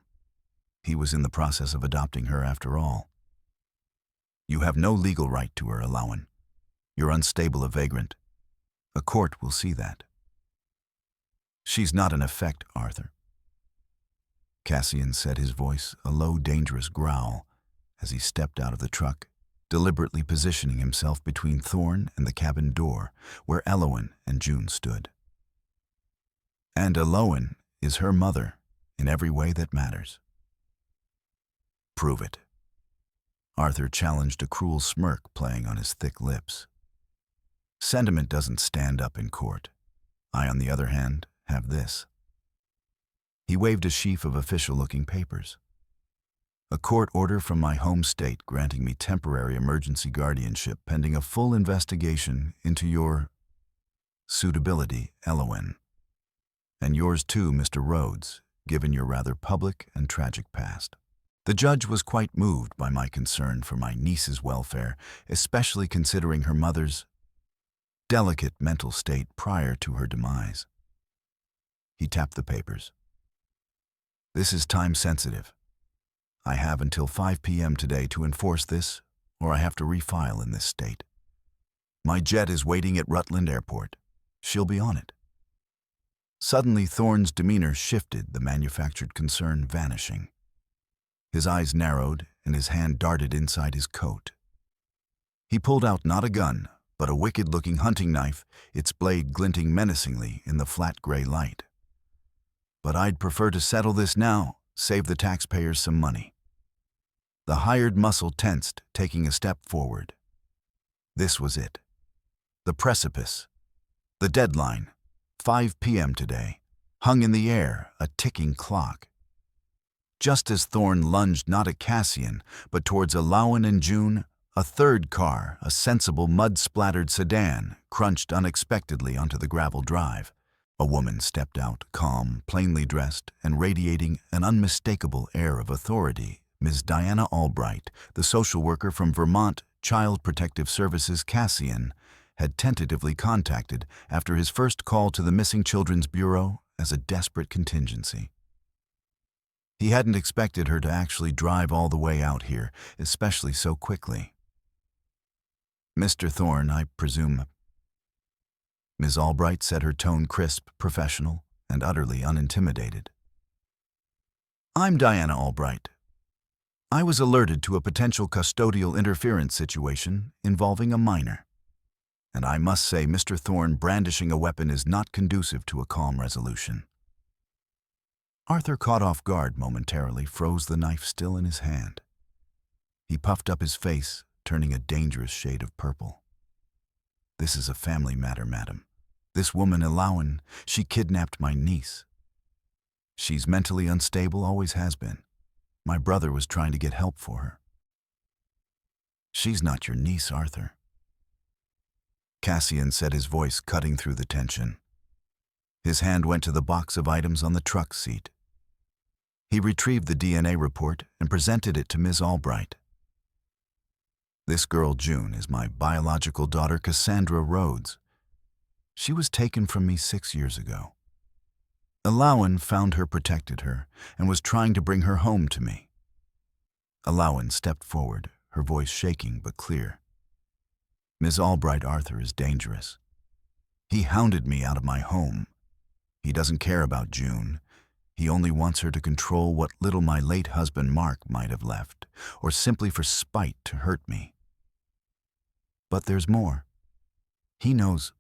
A: He was in the process of adopting her after all. You have no legal right to her, Alawan. You're unstable, a vagrant. A court will see that. She's not an effect, Arthur. Cassian said, his voice a low, dangerous growl, as he stepped out of the truck, deliberately positioning himself between Thorn and the cabin door, where Alawan and June stood. And Alawan is her mother in every way that matters. Prove it. Arthur challenged, a cruel smirk playing on his thick lips. Sentiment doesn't stand up in court. I, on the other hand, have this. He waved a sheaf of official-looking papers. A court order from my home state granting me temporary emergency guardianship pending a full investigation into your suitability, Alawan. And yours too, Mr. Rhodes, given your rather public and tragic past. The judge was quite moved by my concern for my niece's welfare, especially considering her mother's delicate mental state prior to her demise. He tapped the papers. This is time sensitive. I have until 5 p.m. today to enforce this, or I have to refile in this state. My jet is waiting at Rutland Airport. She'll be on it. Suddenly, Thorne's demeanor shifted, the manufactured concern vanishing. His eyes narrowed, and his hand darted inside his coat. He pulled out not a gun, but a wicked-looking hunting knife, its blade glinting menacingly in the flat gray light. But I'd prefer to settle this now, save the taxpayers some money. The hired muscle tensed, taking a step forward. This was it. The precipice. The deadline. 5 p.m. today. Hung in the air, a ticking clock. Just as Thorne lunged not at Cassian, but towards Alawan and June, a third car, a sensible mud-splattered sedan, crunched unexpectedly onto the gravel drive. A woman stepped out, calm, plainly dressed, and radiating an unmistakable air of authority. Ms. Diana Albright, the social worker from Vermont Child Protective Services Cassian, had tentatively contacted after his first call to the Missing Children's Bureau as a desperate contingency. He hadn't expected her to actually drive all the way out here, especially so quickly. Mr. Thorne, I presume. Ms. Albright said, her tone crisp, professional, and utterly unintimidated. I'm Diana Albright. I was alerted to a potential custodial interference situation involving a minor. And I must say, Mr. Thorne brandishing a weapon is not conducive to a calm resolution. Arthur, caught off guard momentarily, froze, the knife still in his hand. He puffed up his face, turning a dangerous shade of purple. This is a family matter, madam. This woman, Alawan, she kidnapped my niece. She's mentally unstable, always has been. My brother was trying to get help for her. She's not your niece, Arthur. Cassian said, his voice cutting through the tension. His hand went to the box of items on the truck seat. He retrieved the DNA report and presented it to Ms. Albright. This girl, June, is my biological daughter, Cassandra Rhodes. She was taken from me 6 years ago. Alawan found her, protected her, and was trying to bring her home to me. Alawan stepped forward, her voice shaking but clear. Ms. Albright, Arthur is dangerous. He hounded me out of my home. He doesn't care about June. He only wants her to control what little my late husband Mark might have left, or simply for spite to hurt me. But there's more. He knows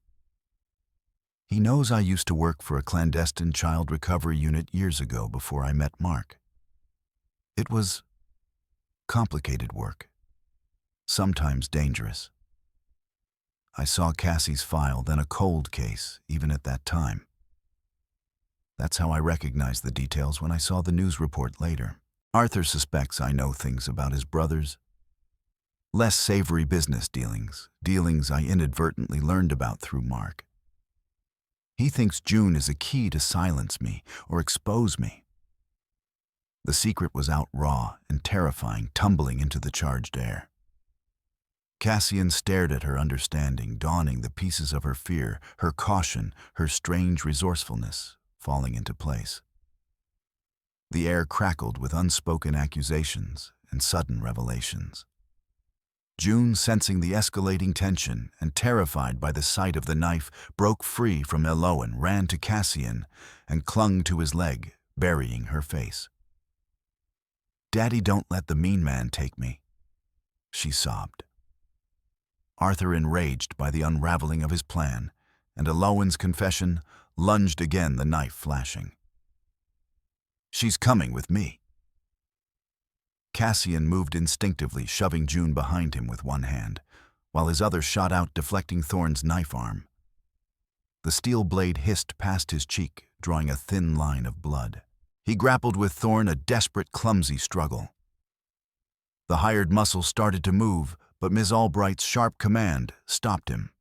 A: I used to work for a clandestine child recovery unit years ago before I met Mark. It was complicated work, sometimes dangerous. I saw Cassie's file, then a cold case, even at that time. That's how I recognized the details when I saw the news report later. Arthur suspects I know things about his brother's less savory business dealings I inadvertently learned about through Mark. He thinks June is a key to silence me or expose me. The secret was out raw and terrifying, tumbling into the charged air. Cassian stared at her, understanding, dawning the pieces of her fear, her caution, her strange resourcefulness, falling into place. The air crackled with unspoken accusations and sudden revelations. June, sensing the escalating tension and terrified by the sight of the knife, broke free from Alawan, ran to Cassian, and clung to his leg, burying her face. "Daddy, don't let the mean man take me," she sobbed. Arthur, enraged by the unraveling of his plan and Alawan's confession, lunged again, the knife flashing. "She's coming with me." Cassian moved instinctively, shoving June behind him with one hand, while his other shot out, deflecting Thorne's knife arm. The steel blade hissed past his cheek, drawing a thin line of blood. He grappled with Thorne, a desperate, clumsy struggle. The hired muscle started to move, but Ms. Albright's sharp command stopped him.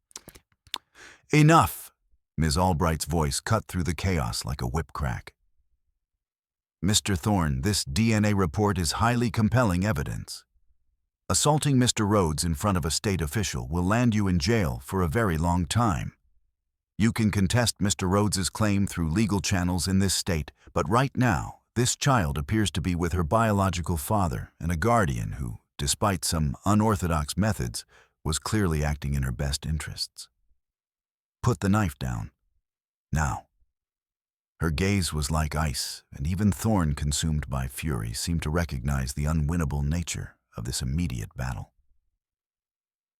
A: "Enough!" Ms. Albright's voice cut through the chaos like a whip crack. Mr. Thorne, this DNA report is highly compelling evidence. Assaulting Mr. Rhodes in front of a state official will land you in jail for a very long time. You can contest Mr. Rhodes's claim through legal channels in this state, but right now, this child appears to be with her biological father and a guardian who, despite some unorthodox methods, was clearly acting in her best interests. Put the knife down. Now. Her gaze was like ice, and even Thorne, consumed by fury, seemed to recognize the unwinnable nature of this immediate battle.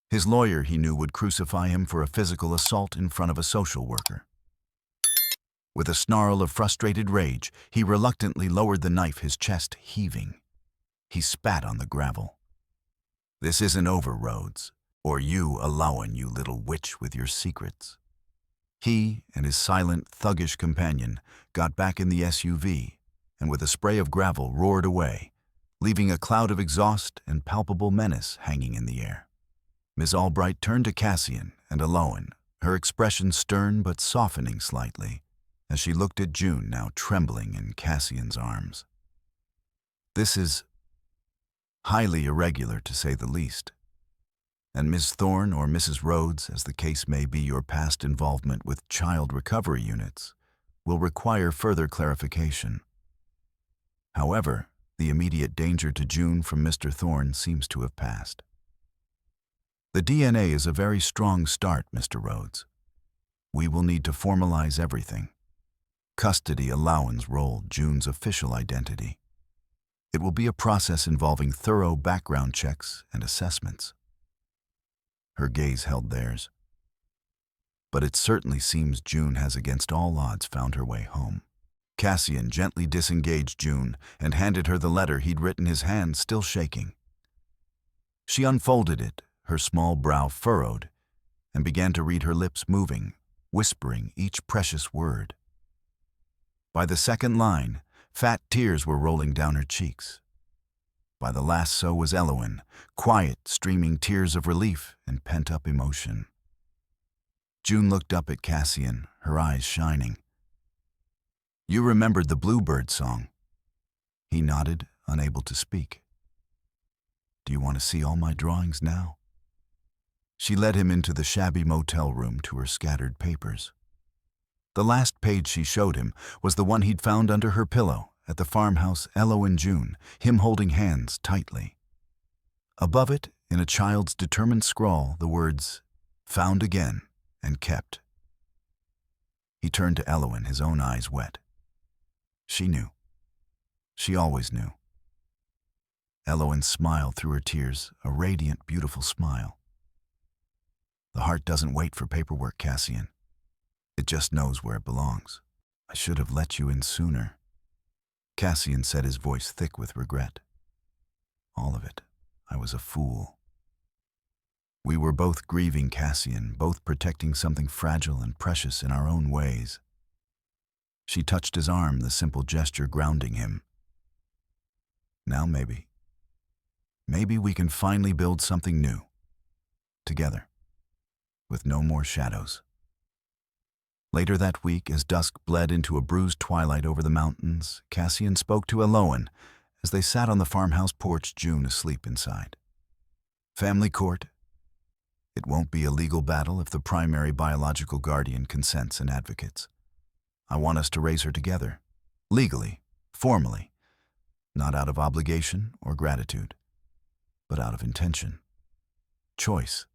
A: His lawyer, he knew, would crucify him for a physical assault in front of a social worker. With a snarl of frustrated rage, he reluctantly lowered the knife, his chest heaving. He spat on the gravel. This isn't over, Rhodes, or you allowing you little witch with your secrets. He and his silent, thuggish companion got back in the SUV and with a spray of gravel roared away, leaving a cloud of exhaust and palpable menace hanging in the air. Ms. Albright turned to Cassian and Alowan, her expression stern but softening slightly, as she looked at June, now trembling in Cassian's arms. This is highly irregular, to say the least. And Ms. Thorne, or Mrs. Rhodes, as the case may be, your past involvement with child recovery units, will require further clarification. However, the immediate danger to June from Mr. Thorne seems to have passed. The DNA is a very strong start, Mr. Rhodes. We will need to formalize everything. Custody, allowance, role, June's official identity. It will be a process involving thorough background checks and assessments. Her gaze held theirs. But it certainly seems June has against all odds found her way home. Cassian gently disengaged June and handed her the letter he'd written, his hand still shaking. She unfolded it, her small brow furrowed, and began to read, her lips moving, whispering each precious word. By the second line, fat tears were rolling down her cheeks. By the last so was Elowen, quiet, streaming tears of relief and pent-up emotion. June looked up at Cassian, her eyes shining. You remembered the Bluebird song. He nodded, unable to speak. Do you want to see all my drawings now? She led him into the shabby motel room to her scattered papers. The last page she showed him was the one he'd found under her pillow at the farmhouse, Elo and June, him holding hands tightly. Above it, in a child's determined scrawl, the words, "Found again and kept." He turned to Elowen, his own eyes wet. She knew. She always knew. Elowen smiled through her tears, a radiant, beautiful smile. The heart doesn't wait for paperwork, Cassian. It just knows where it belongs. I should have let you in sooner. Cassian said, his voice thick with regret. All of it. I was a fool. We were both grieving, Cassian, both protecting something fragile and precious in our own ways. She touched his arm, the simple gesture grounding him. Now maybe we can finally build something new. Together. With no more shadows. Later that week, as dusk bled into a bruised twilight over the mountains, Cassian spoke to Elowen as they sat on the farmhouse porch, June asleep inside. Family court. It won't be a legal battle if the primary biological guardian consents and advocates. I want us to raise her together, legally, formally, not out of obligation or gratitude, but out of intention, choice.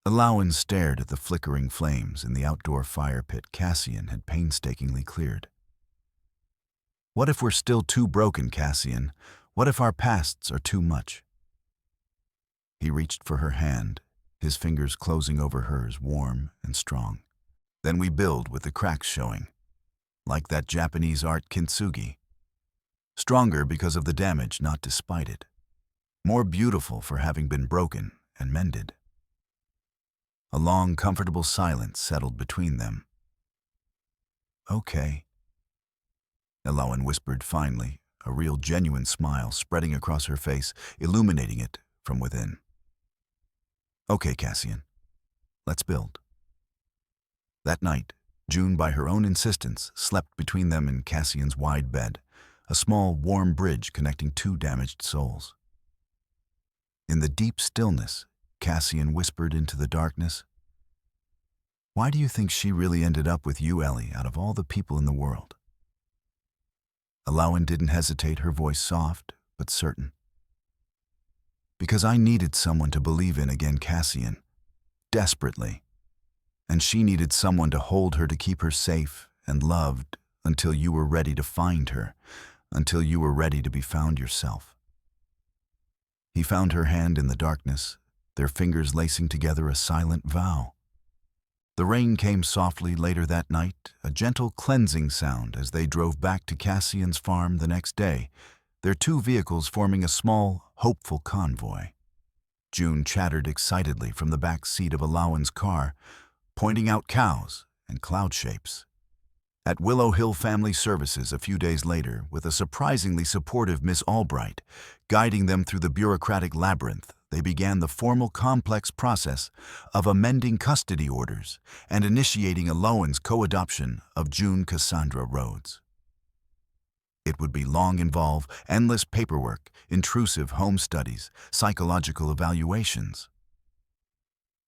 A: Elowen stared at the flickering flames in the outdoor fire pit Cassian had painstakingly cleared. What if we're still too broken, Cassian? What if our pasts are too much? He reached for her hand, his fingers closing over hers, warm and strong. Then we build with the cracks showing, like that Japanese art kintsugi. Stronger because of the damage, not despite it. More beautiful for having been broken and mended. A long, comfortable silence settled between them. Okay. Elowen whispered finally, a real genuine smile spreading across her face, illuminating it from within. Okay, Cassian. Let's build. That night, June, by her own insistence, slept between them in Cassian's wide bed, a small, warm bridge connecting two damaged souls. In the deep stillness, Cassian whispered into the darkness, "Why do you think she really ended up with you, Ellie, out of all the people in the world?" Alawan didn't hesitate, her voice soft but certain. "Because I needed someone to believe in again, Cassian. Desperately. And she needed someone to hold her, to keep her safe and loved until you were ready to find her, until you were ready to be found yourself." He found her hand in the darkness, their fingers lacing together a silent vow. The rain came softly later that night, a gentle cleansing sound as they drove back to Cassian's farm the next day, their two vehicles forming a small, hopeful convoy. June chattered excitedly from the back seat of Alawan's car, pointing out cows and cloud shapes. At Willow Hill Family Services a few days later, with a surprisingly supportive Miss Albright guiding them through the bureaucratic labyrinth, they began the formal, complex process of amending custody orders and initiating Alawan's co-adoption of June Cassandra Rhodes. It would be long, involve endless paperwork, intrusive home studies, psychological evaluations.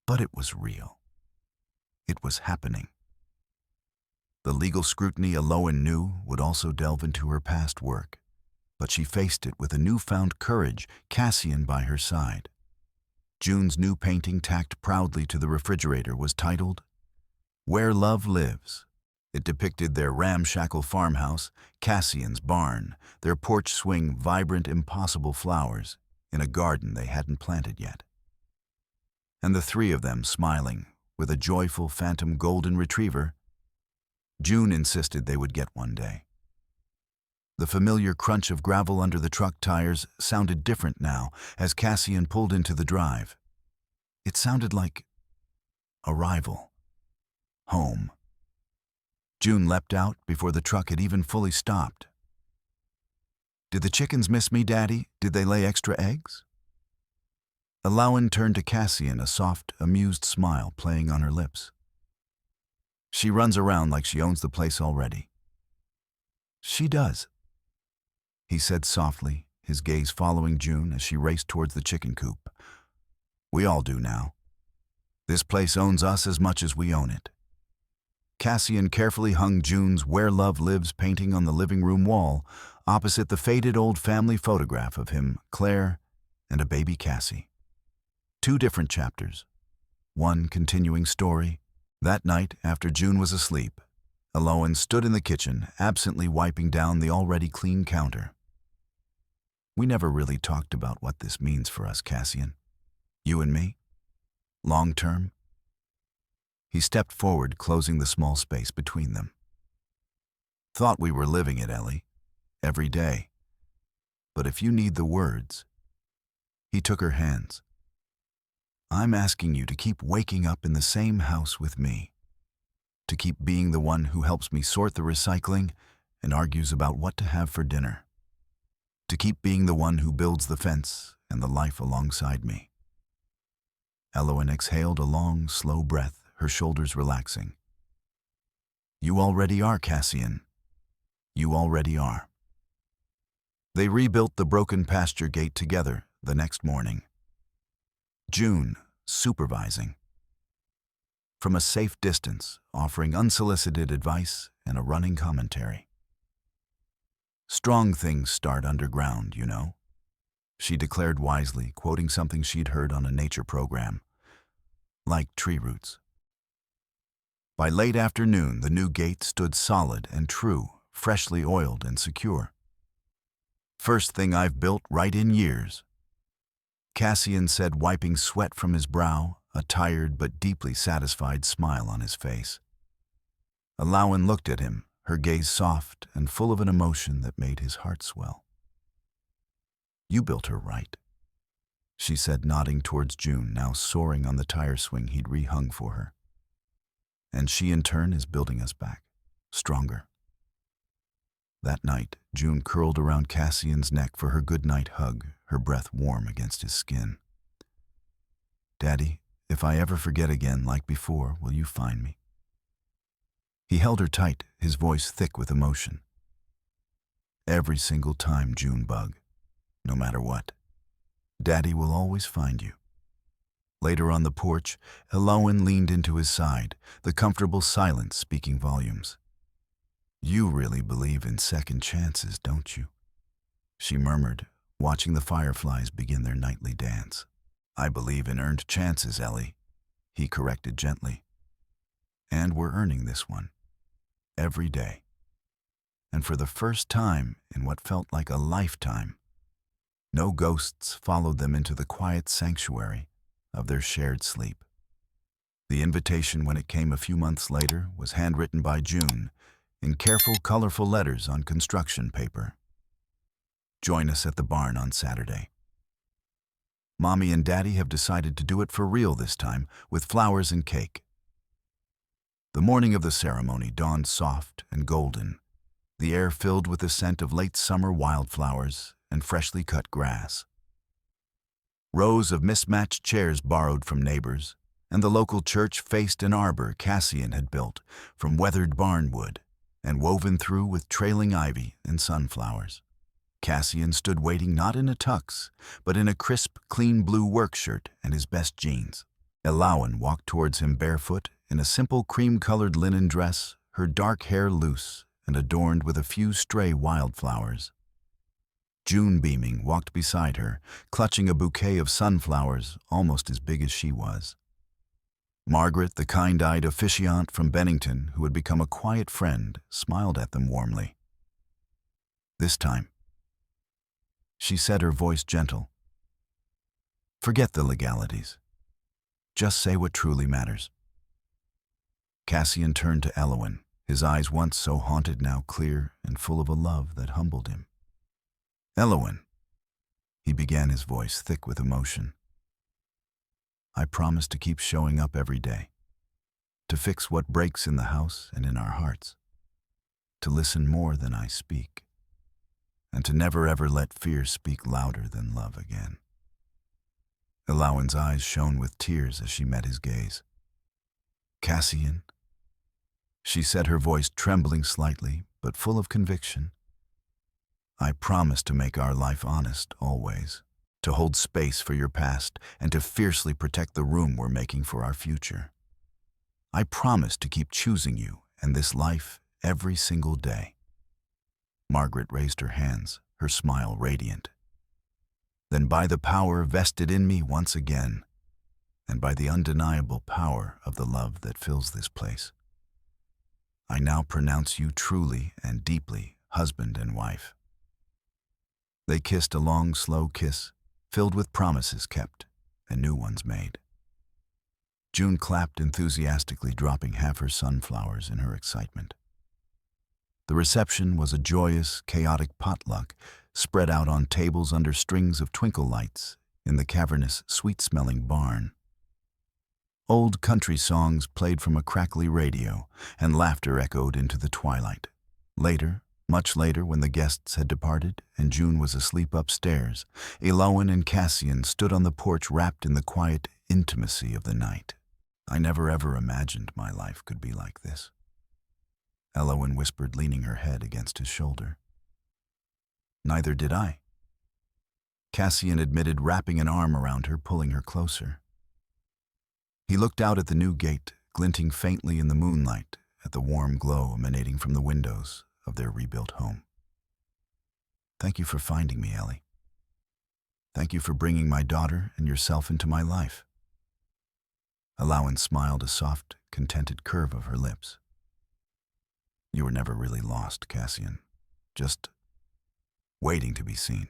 A: But it was real. It was happening. The legal scrutiny Alawan knew would also delve into her past work, but she faced it with a newfound courage, Cassian by her side. June's new painting, tacked proudly to the refrigerator, was titled, "Where Love Lives." It depicted their ramshackle farmhouse, Cassian's barn, their porch swing vibrant, impossible flowers in a garden they hadn't planted yet. And the three of them smiling, with a joyful phantom golden retriever June insisted they would get one day. The familiar crunch of gravel under the truck tires sounded different now as Cassian pulled into the drive. It sounded like arrival. Home. June leapt out before the truck had even fully stopped. "Did the chickens miss me, Daddy? Did they lay extra eggs?" Alawan turned to Cassian, a soft, amused smile playing on her lips. "She runs around like she owns the place already." "She does," he said softly, his gaze following June as she raced towards the chicken coop. "We all do now. This place owns us as much as we own it." Cassian carefully hung June's "Where Love Lives" painting on the living room wall, opposite the faded old family photograph of him, Claire, and a baby Cassie. Two different chapters, one continuing story. That night, after June was asleep, Alawan stood in the kitchen, absently wiping down the already clean counter. "We never really talked about what this means for us, Cassian. You and me. Long term." He stepped forward, closing the small space between them. "Thought we were living it, Ellie. Every day. But if you need the words..." He took her hands. "I'm asking you to keep waking up in the same house with me. To keep being the one who helps me sort the recycling and argues about what to have for dinner. To keep being the one who builds the fence and the life alongside me." Alawan exhaled a long, slow breath, her shoulders relaxing. "You already are, Cassian. You already are." They rebuilt the broken pasture gate together the next morning. June, supervising. From a safe distance, offering unsolicited advice and a running commentary. "Strong things start underground, you know," she declared wisely, quoting something she'd heard on a nature program. "Like tree roots." By late afternoon, the new gate stood solid and true, freshly oiled and secure. "First thing I've built right in years," Cassian said, wiping sweat from his brow, a tired but deeply satisfied smile on his face. Alawan looked at him, her gaze soft and full of an emotion that made his heart swell. "You built her right," she said, nodding towards June, now soaring on the tire swing he'd rehung for her. "And she in turn is building us back, stronger." That night, June curled around Cassian's neck for her goodnight hug, her breath warm against his skin. "Daddy, if I ever forget again like before, will you find me? He held her tight, his voice thick with emotion. Every single time, Junebug, no matter what, Daddy will always find you. Later on the porch, Elowen leaned into his side, the comfortable silence speaking volumes. You really believe in second chances, don't you? She murmured, watching the fireflies begin their nightly dance. I believe in earned chances, Ellie, he corrected gently. And we're earning this one. Every day. And for the first time in what felt like a lifetime, no ghosts followed them into the quiet sanctuary of their shared sleep. The invitation, when it came a few months later, was handwritten by June in careful, colorful letters on construction paper. Join us at the barn on Saturday. Mommy and Daddy have decided to do it for real this time, with flowers and cake. The morning of the ceremony dawned soft and golden, the air filled with the scent of late summer wildflowers and freshly cut grass. Rows of mismatched chairs borrowed from neighbors, and the local church faced an arbor Cassian had built from weathered barn wood and woven through with trailing ivy and sunflowers. Cassian stood waiting not in a tux, but in a crisp, clean blue work shirt and his best jeans. Elowen walked towards him barefoot in a simple cream-colored linen dress, her dark hair loose and adorned with a few stray wildflowers. June, beaming, walked beside her, clutching a bouquet of sunflowers almost as big as she was. Margaret, the kind-eyed officiant from Bennington, who had become a quiet friend, smiled at them warmly. This time, she said, her voice gentle, forget the legalities. Just say what truly matters. Cassian turned to Elowen, his eyes once so haunted now clear and full of a love that humbled him. Elowen, he began, his voice thick with emotion. I promise to keep showing up every day, to fix what breaks in the house and in our hearts, to listen more than I speak, and to never ever let fear speak louder than love again. Elowen's eyes shone with tears as she met his gaze. Cassian, she said, her voice trembling slightly, but full of conviction. I promise to make our life honest, always, to hold space for your past, and to fiercely protect the room we're making for our future. I promise to keep choosing you and this life every single day. Margaret raised her hands, her smile radiant. Then by the power vested in me once again, and by the undeniable power of the love that fills this place, I now pronounce you truly and deeply husband and wife. They kissed a long, slow kiss, filled with promises kept and new ones made. June clapped enthusiastically, dropping half her sunflowers in her excitement. The reception was a joyous, chaotic potluck spread out on tables under strings of twinkle lights in the cavernous, sweet-smelling barn. Old country songs played from a crackly radio, and laughter echoed into the twilight. Later, much later, when the guests had departed and June was asleep upstairs, Elowen and Cassian stood on the porch wrapped in the quiet intimacy of the night. I never ever imagined my life could be like this, Elowen whispered, leaning her head against his shoulder. Neither did I, Cassian admitted, wrapping an arm around her, pulling her closer. He looked out at the new gate, glinting faintly in the moonlight, at the warm glow emanating from the windows of their rebuilt home. Thank you for finding me, Ellie. Thank you for bringing my daughter and yourself into my life. Elowen smiled, a soft, contented curve of her lips. You were never really lost, Cassian. Just waiting to be seen.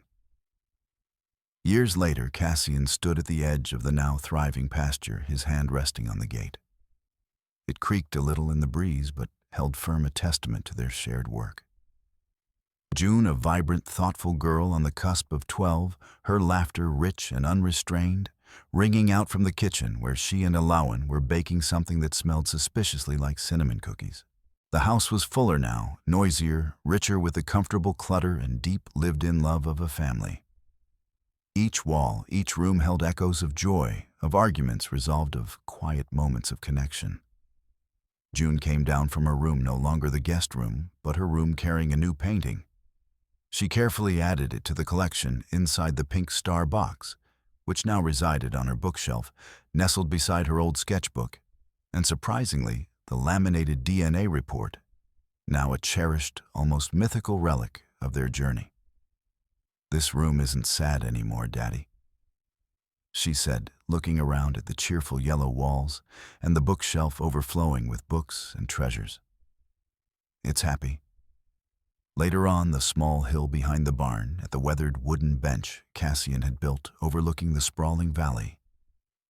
A: Years later, Cassian stood at the edge of the now thriving pasture, his hand resting on the gate. It creaked a little in the breeze, but held firm, a testament to their shared work. June, a vibrant, thoughtful girl on the cusp of 12, her laughter rich and unrestrained, ringing out from the kitchen where she and Elowen were baking something that smelled suspiciously like cinnamon cookies. The house was fuller now, noisier, richer with the comfortable clutter and deep lived-in love of a family. Each wall, each room held echoes of joy, of arguments resolved, of quiet moments of connection. June came down from her room, no longer the guest room, but her room carrying a new painting. She carefully added it to the collection inside the pink star box, which now resided on her bookshelf, nestled beside her old sketchbook, and surprisingly, the laminated DNA report, now a cherished, almost mythical relic of their journey. "This room isn't sad anymore, Daddy," she said, looking around at the cheerful yellow walls and the bookshelf overflowing with books and treasures. "It's happy." Later on, the small hill behind the barn, at the weathered wooden bench Cassian had built overlooking the sprawling valley,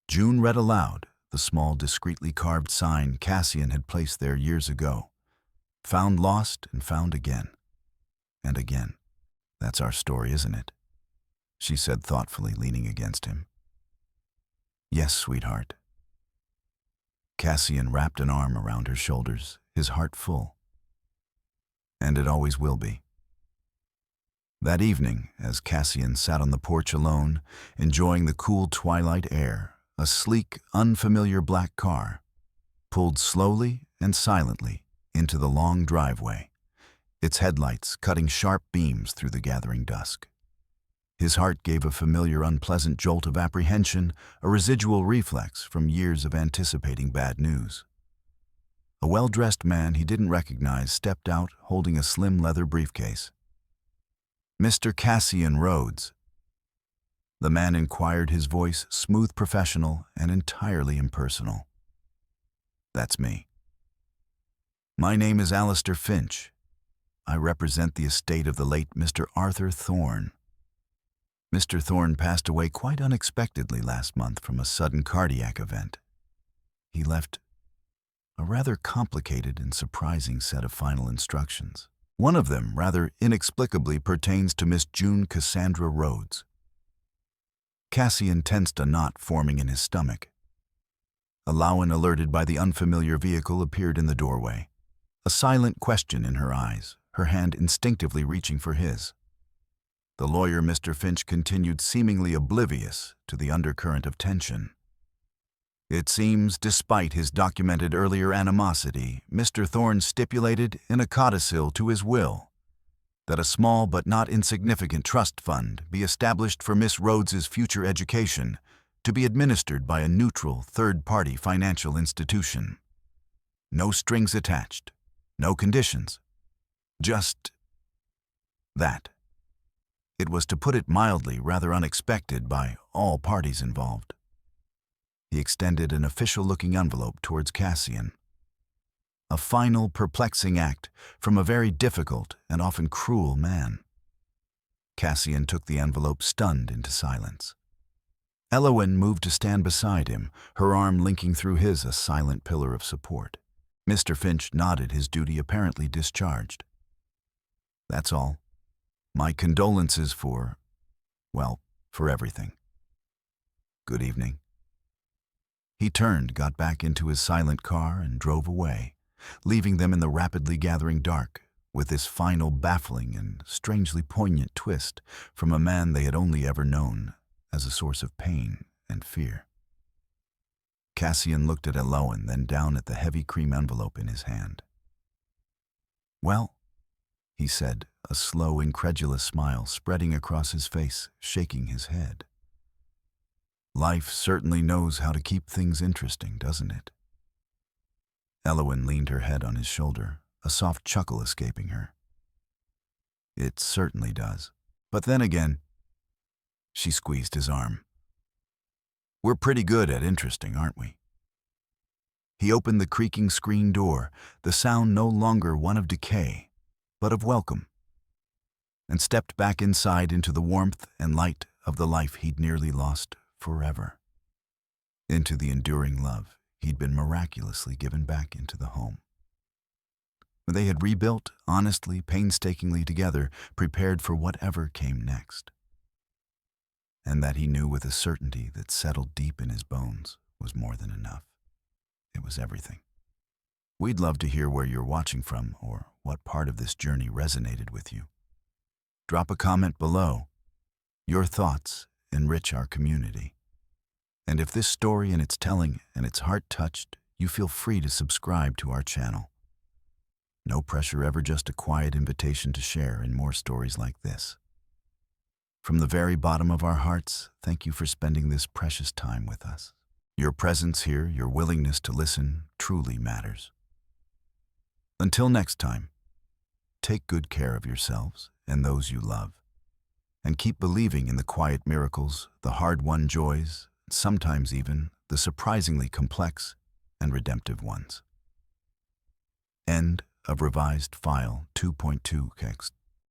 A: June read aloud the small, discreetly carved sign Cassian had placed there years ago. "Found lost and found again. And again. That's our story, isn't it?" she said thoughtfully, leaning against him. "Yes, sweetheart." Cassian wrapped an arm around her shoulders, his heart full. "And it always will be." That evening, as Cassian sat on the porch alone, enjoying the cool twilight air, a sleek, unfamiliar black car pulled slowly and silently into the long driveway, its headlights cutting sharp beams through the gathering dusk. His heart gave a familiar, unpleasant jolt of apprehension, a residual reflex from years of anticipating bad news. A well-dressed man he didn't recognize stepped out holding a slim leather briefcase. "Mr. Cassian Rhodes?" The man inquired, his voice smooth, professional, and entirely impersonal. "That's me. My name is Alistair Finch. I represent the estate of the late Mr. Arthur Thorne. Mr. Thorne passed away quite unexpectedly last month from a sudden cardiac event. He left a rather complicated and surprising set of final instructions. One of them, rather inexplicably, pertains to Miss June Cassandra Rhodes." Cassian tensed a knot forming in his stomach. Alawan, alerted by the unfamiliar vehicle, appeared in the doorway, a silent question in her eyes, her hand instinctively reaching for his. The lawyer, Mr. Finch, continued, seemingly oblivious to the undercurrent of tension. "It seems, despite his documented earlier animosity, Mr. Thorne stipulated in a codicil to his will that a small but not insignificant trust fund be established for Miss Rhodes's future education, to be administered by a neutral, third-party financial institution. No strings attached, no conditions. Just that. It was, to put it mildly, rather unexpected by all parties involved." He extended an official-looking envelope towards Cassian. A final, perplexing act from a very difficult and often cruel man. Cassian took the envelope, stunned into silence. Elowen moved to stand beside him, her arm linking through his, a silent pillar of support. Mr. Finch nodded, his duty apparently discharged. "That's all. My condolences for everything. Good evening." He turned, got back into his silent car, and drove away, leaving them in the rapidly gathering dark, with this final baffling and strangely poignant twist from a man they had only ever known as a source of pain and fear. Cassian looked at Elowen, then down at the heavy cream envelope in his hand. "Well," he said, a slow, incredulous smile spreading across his face, shaking his head. "Life certainly knows how to keep things interesting, doesn't it?" Elowen leaned her head on his shoulder, a soft chuckle escaping her. "It certainly does. But then again," she squeezed his arm, "we're pretty good at interesting, aren't we?" He opened the creaking screen door, the sound no longer one of decay, but of welcome, and stepped back inside into the warmth and light of the life he'd nearly lost forever, into the enduring love he'd been miraculously given back into the home. They had rebuilt, honestly, painstakingly together, prepared for whatever came next. And that he knew with a certainty that settled deep in his bones was more than enough. It was everything. We'd love to hear where you're watching from or what part of this journey resonated with you. Drop a comment below. Your thoughts enrich our community. And if this story and its telling and its heart touched you feel free to subscribe to our channel. No pressure ever, just a quiet invitation to share in more stories like this. From the very bottom of our hearts, thank you for spending this precious time with us. Your presence here, your willingness to listen, truly matters. Until next time, take good care of yourselves and those you love, and keep believing in the quiet miracles, the hard-won joys, sometimes even the surprisingly complex and redemptive ones. End of revised file 2.2 text.